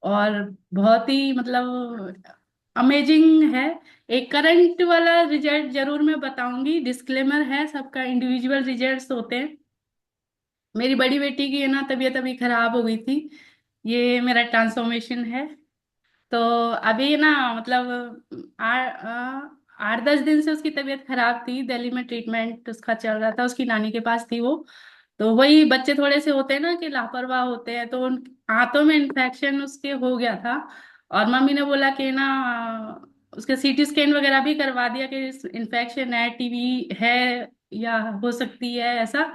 और बहुत ही मतलब अमेजिंग है। एक करंट वाला रिजल्ट जरूर मैं बताऊंगी, डिस्क्लेमर है, सबका इंडिविजुअल रिजल्ट्स होते हैं। मेरी बड़ी बेटी की है ना तबीयत अभी खराब हो गई थी, ये मेरा ट्रांसफॉर्मेशन है। तो अभी ना मतलब 8-10 दिन से उसकी तबीयत खराब थी, दिल्ली में ट्रीटमेंट उसका चल रहा था, उसकी नानी के पास थी वो। तो वही बच्चे थोड़े से होते हैं ना कि लापरवाह होते हैं, तो उन हाथों में इन्फेक्शन उसके हो गया था। और मम्मी ने बोला कि ना उसके सीटी स्कैन वगैरह भी करवा दिया कि इन्फेक्शन है, टीबी है या हो सकती है ऐसा।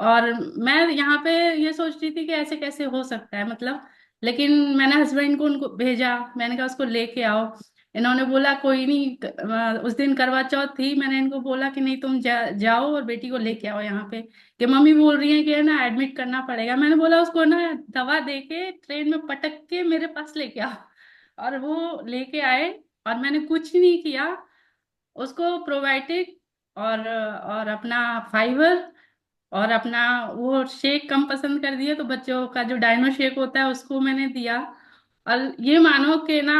और मैं यहाँ पे ये सोच रही थी कि ऐसे कैसे हो सकता है मतलब। लेकिन मैंने हस्बैंड को उनको भेजा, मैंने कहा उसको लेके आओ। इन्होंने बोला कोई नहीं, उस दिन करवा चौथ थी, मैंने इनको बोला कि नहीं तुम जाओ और बेटी को लेके आओ यहाँ पे, कि मम्मी बोल रही है कि है ना एडमिट करना पड़ेगा। मैंने बोला उसको ना दवा दे के ट्रेन में पटक के मेरे पास लेके आओ। और वो लेके आए, और मैंने कुछ नहीं किया, उसको प्रोबायोटिक और अपना फाइबर और अपना वो शेक कम पसंद कर दिया, तो बच्चों का जो डायनो शेक होता है उसको मैंने दिया। और ये मानो कि ना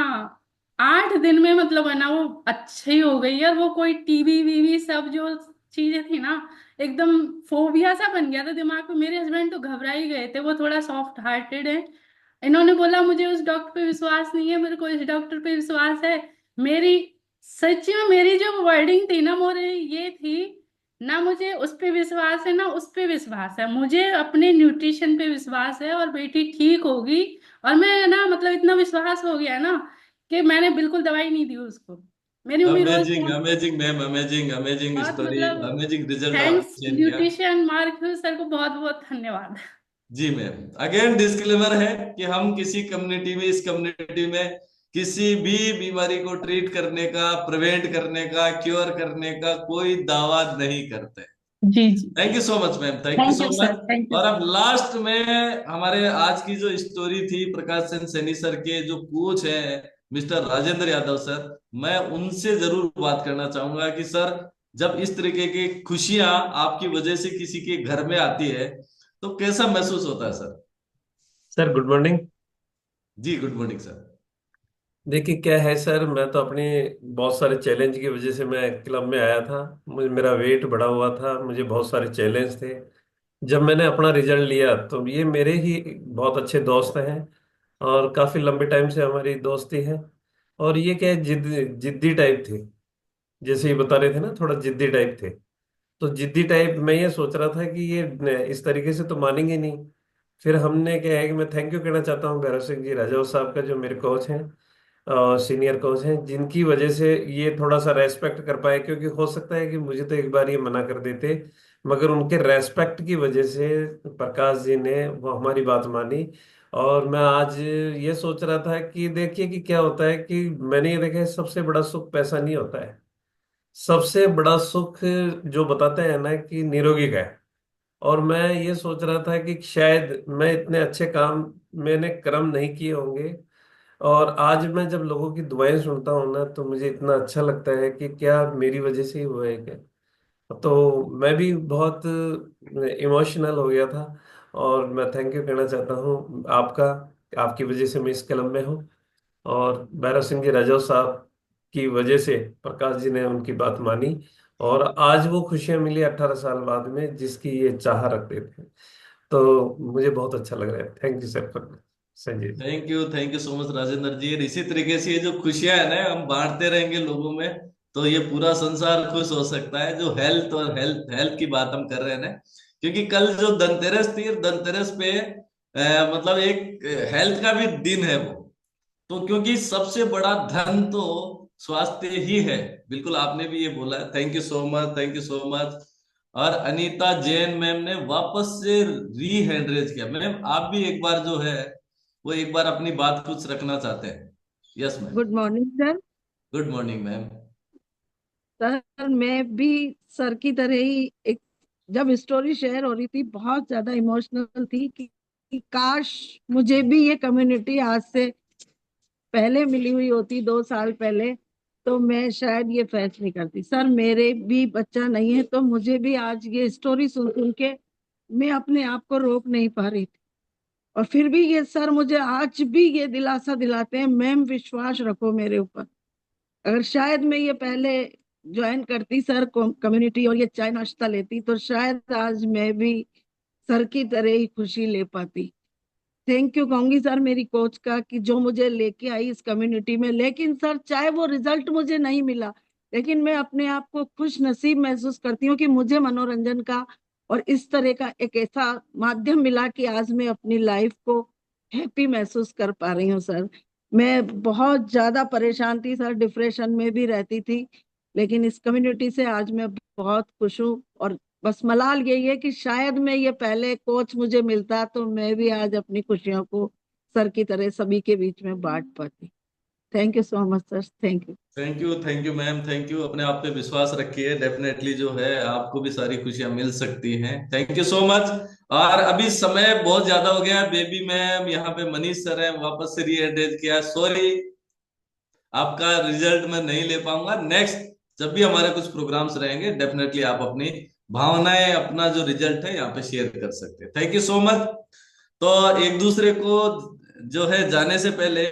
8 दिन में मतलब है ना वो अच्छी हो गई है। और वो कोई टीबी वीवी सब जो चीजें थी ना, एकदम फोबिया सा बन गया था दिमाग में। मेरे हस्बैंड तो घबरा ही गए थे, वो थोड़ा सॉफ्ट हार्टेड है। इन्होंने बोला मुझे उस डॉक्टर पे विश्वास नहीं है, मेरे को इस डॉक्टर पे विश्वास है। मेरी सच्ची में मेरी जो वर्डिंग थी ना मोरे ये थी, ना मुझे उस पे विश्वास है ना उस पे विश्वास है, मुझे अपने न्यूट्रिशन पे विश्वास है और बेटी ठीक होगी। और मैं ना मतलब इतना विश्वास हो गया ना कि मैंने बिल्कुल दवाई नहीं दी उसको। मेरी मम्मी रोज amazing amazing ma'am, amazing amazing बहुत स्टोरी, मतलब अमेजिंग रिजल्ट आपने थैंक्स शेयर किया। न्यूट्रिशन मार्क सर को बहुत बहुत धन्यवाद। जी मैम, अगेन डिस्क्लेमर है कि हम किसी कम्युनिटी में, इस कम्युनिटी में किसी भी बीमारी को ट्रीट करने का, प्रिवेंट करने का, क्योर करने का कोई दावा नहीं करते। जी जी। Thank you so much ma'am, thank you thank so you sir, much. Thank you. और अब लास्ट में हमारे आज की जो स्टोरी थी प्रकाश चंद सैनी सर के जो कोच हैं मिस्टर राजेंद्र यादव सर, मैं उनसे जरूर बात करना चाहूंगा कि सर जब इस तरीके की खुशियां आपकी वजह से किसी के घर में आती है तो कैसा महसूस होता है सर? Sir good morning. जी गुड मॉर्निंग सर। देखिए क्या है सर, मैं तो अपने बहुत सारे चैलेंज की वजह से मैं क्लब में आया था। मुझे मेरा वेट बढ़ा हुआ था, मुझे बहुत सारे चैलेंज थे। जब मैंने अपना रिजल्ट लिया तो ये मेरे ही बहुत अच्छे दोस्त हैं, और काफी लंबे टाइम से हमारी दोस्ती है। और ये क्या है, जिद्दी टाइप थे। जैसे ये बता रहे थे ना, थोड़ा जिद्दी टाइप थे। तो जिद्दी टाइप मैं ये सोच रहा था कि ये इस तरीके से तो मानेंगे नहीं। फिर हमने क्या है कि मैं थैंक यू कहना चाहता हूँ भैरव सिंह जी राजौर साहब का, जो मेरे कोच हैं, सीनियर कोच हैं, जिनकी वजह से ये थोड़ा सा रेस्पेक्ट कर पाए। क्योंकि हो सकता है कि मुझे तो एक बार ये मना कर देते, मगर उनके रेस्पेक्ट की वजह से प्रकाश जी ने वो हमारी बात मानी। और मैं आज ये सोच रहा था कि देखिए कि क्या होता है कि मैंने ये देखा है, सबसे बड़ा सुख पैसा नहीं होता है। सबसे बड़ा सुख जो बताते हैं ना कि निरोगी का है। और मैं ये सोच रहा था कि शायद मैं इतने अच्छे काम मैंने कर्म नहीं किए होंगे। और आज मैं जब लोगों की दुआएं सुनता हूँ ना, तो मुझे इतना अच्छा लगता है कि क्या मेरी वजह से ही हुआ है क्या। तो मैं भी बहुत इमोशनल हो गया था। और मैं थैंक यू कहना चाहता हूँ आपका, आपकी वजह से मैं इस कलम में हूँ। और भैरव सिंह जी राजौर साहब की वजह से प्रकाश जी ने उनकी बात मानी, और आज वो खुशियां मिली 18 साल बाद में, जिसकी ये चाह रखते थे। तो मुझे बहुत अच्छा लग रहा है। Thank you sir, Sanjay ji. Thank you so much Rajendra ji. और इसी तरीके से ये जो खुशियां है ना, हम बांटते रहेंगे लोगों में, तो ये पूरा संसार खुश हो सकता है। जो हेल्थ और हेल्थ हेल्थ की बात हम कर रहे हैं ना, क्योंकि कल जो धनतेरस थी, धनतेरस पे मतलब एक हेल्थ का भी दिन है वो। तो क्योंकि सबसे बड़ा धन तो स्वास्थ्य ही है। बिल्कुल आपने भी ये बोला है। Thank you so much, thank you so much. और अनीता जैन मैम ने वापस से री हैंड रेज किया। मैम आप भी एक बार जो है वो एक बार अपनी बात कुछ रखना चाहते हैं। Yes ma'am. Good morning sir. Good morning ma'am. Sir मैं भी सर की तरह ही एक, जब स्टोरी शेयर हो रही थी बहुत ज्यादा इमोशनल थी कि काश मुझे भी ये कम्युनिटी आज से पहले मिली हुई होती, 2 साल पहले, तो मैं शायद ये फेस नहीं करती। सर मेरे भी बच्चा नहीं है, तो मुझे भी आज ये स्टोरी सुन सुन के मैं अपने आप को रोक नहीं पा रही थी। और फिर भी ये सर मुझे आज भी ये दिलासा दिलाते हैं, मैम विश्वास रखो मेरे ऊपर। अगर शायद मैं ये पहले ज्वाइन करती सर कम्युनिटी और ये चाय नाश्ता लेती, तो शायद आज मैं भी सर की तरह ही खुशी ले पाती। थैंक यू कहूंगी सर मेरी कोच का, कि जो मुझे लेके आई इस कम्युनिटी में। लेकिन सर चाहे वो रिजल्ट मुझे नहीं मिला, लेकिन मैं अपने आप को खुश नसीब महसूस करती हूँ कि मुझे मनोरंजन का और इस तरह का एक ऐसा माध्यम मिला कि आज मैं अपनी लाइफ को हैप्पी महसूस कर पा रही हूँ सर। मैं बहुत ज्यादा परेशान थी सर, डिप्रेशन में भी रहती थी, लेकिन इस कम्युनिटी से आज मैं बहुत खुश हूँ। और बस मलाल यही है कि शायद मैं ये पहले कोच मुझे मिलता, तो मैं भी आज अपनी खुशियों को सर की तरह सभी के बीच में बांट पाती। Thank you so much sir. Thank you. Thank you ma'am, thank you. अपने आप पे विश्वास रखिए, डेफिनेटली जो है आपको भी सारी खुशियां मिल सकती हैं। Thank you so much. और अभी समय बहुत ज्यादा हो गया। बेबी मैम, यहाँ पे मनीष सर है, वापस से री एड्रेस किया। सॉरी, आपका रिजल्ट मैं नहीं ले पाऊंगा। नेक्स्ट जब भी हमारे कुछ प्रोग्राम्स रहेंगे, डेफिनेटली आप अपनी भावनाएं, अपना जो रिजल्ट है यहाँ पे शेयर कर सकते हैं। Thank you so much. तो एक दूसरे को जो है जाने से पहले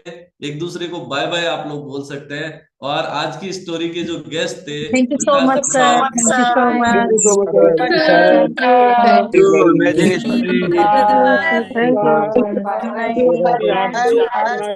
एक दूसरे को बाय बाय आप लोग बोल सकते हैं। और आज की स्टोरी के जो गेस्ट थे, thank you so much sir. Thank you so much. Thank you, amazing Thank you. Story. Thank you.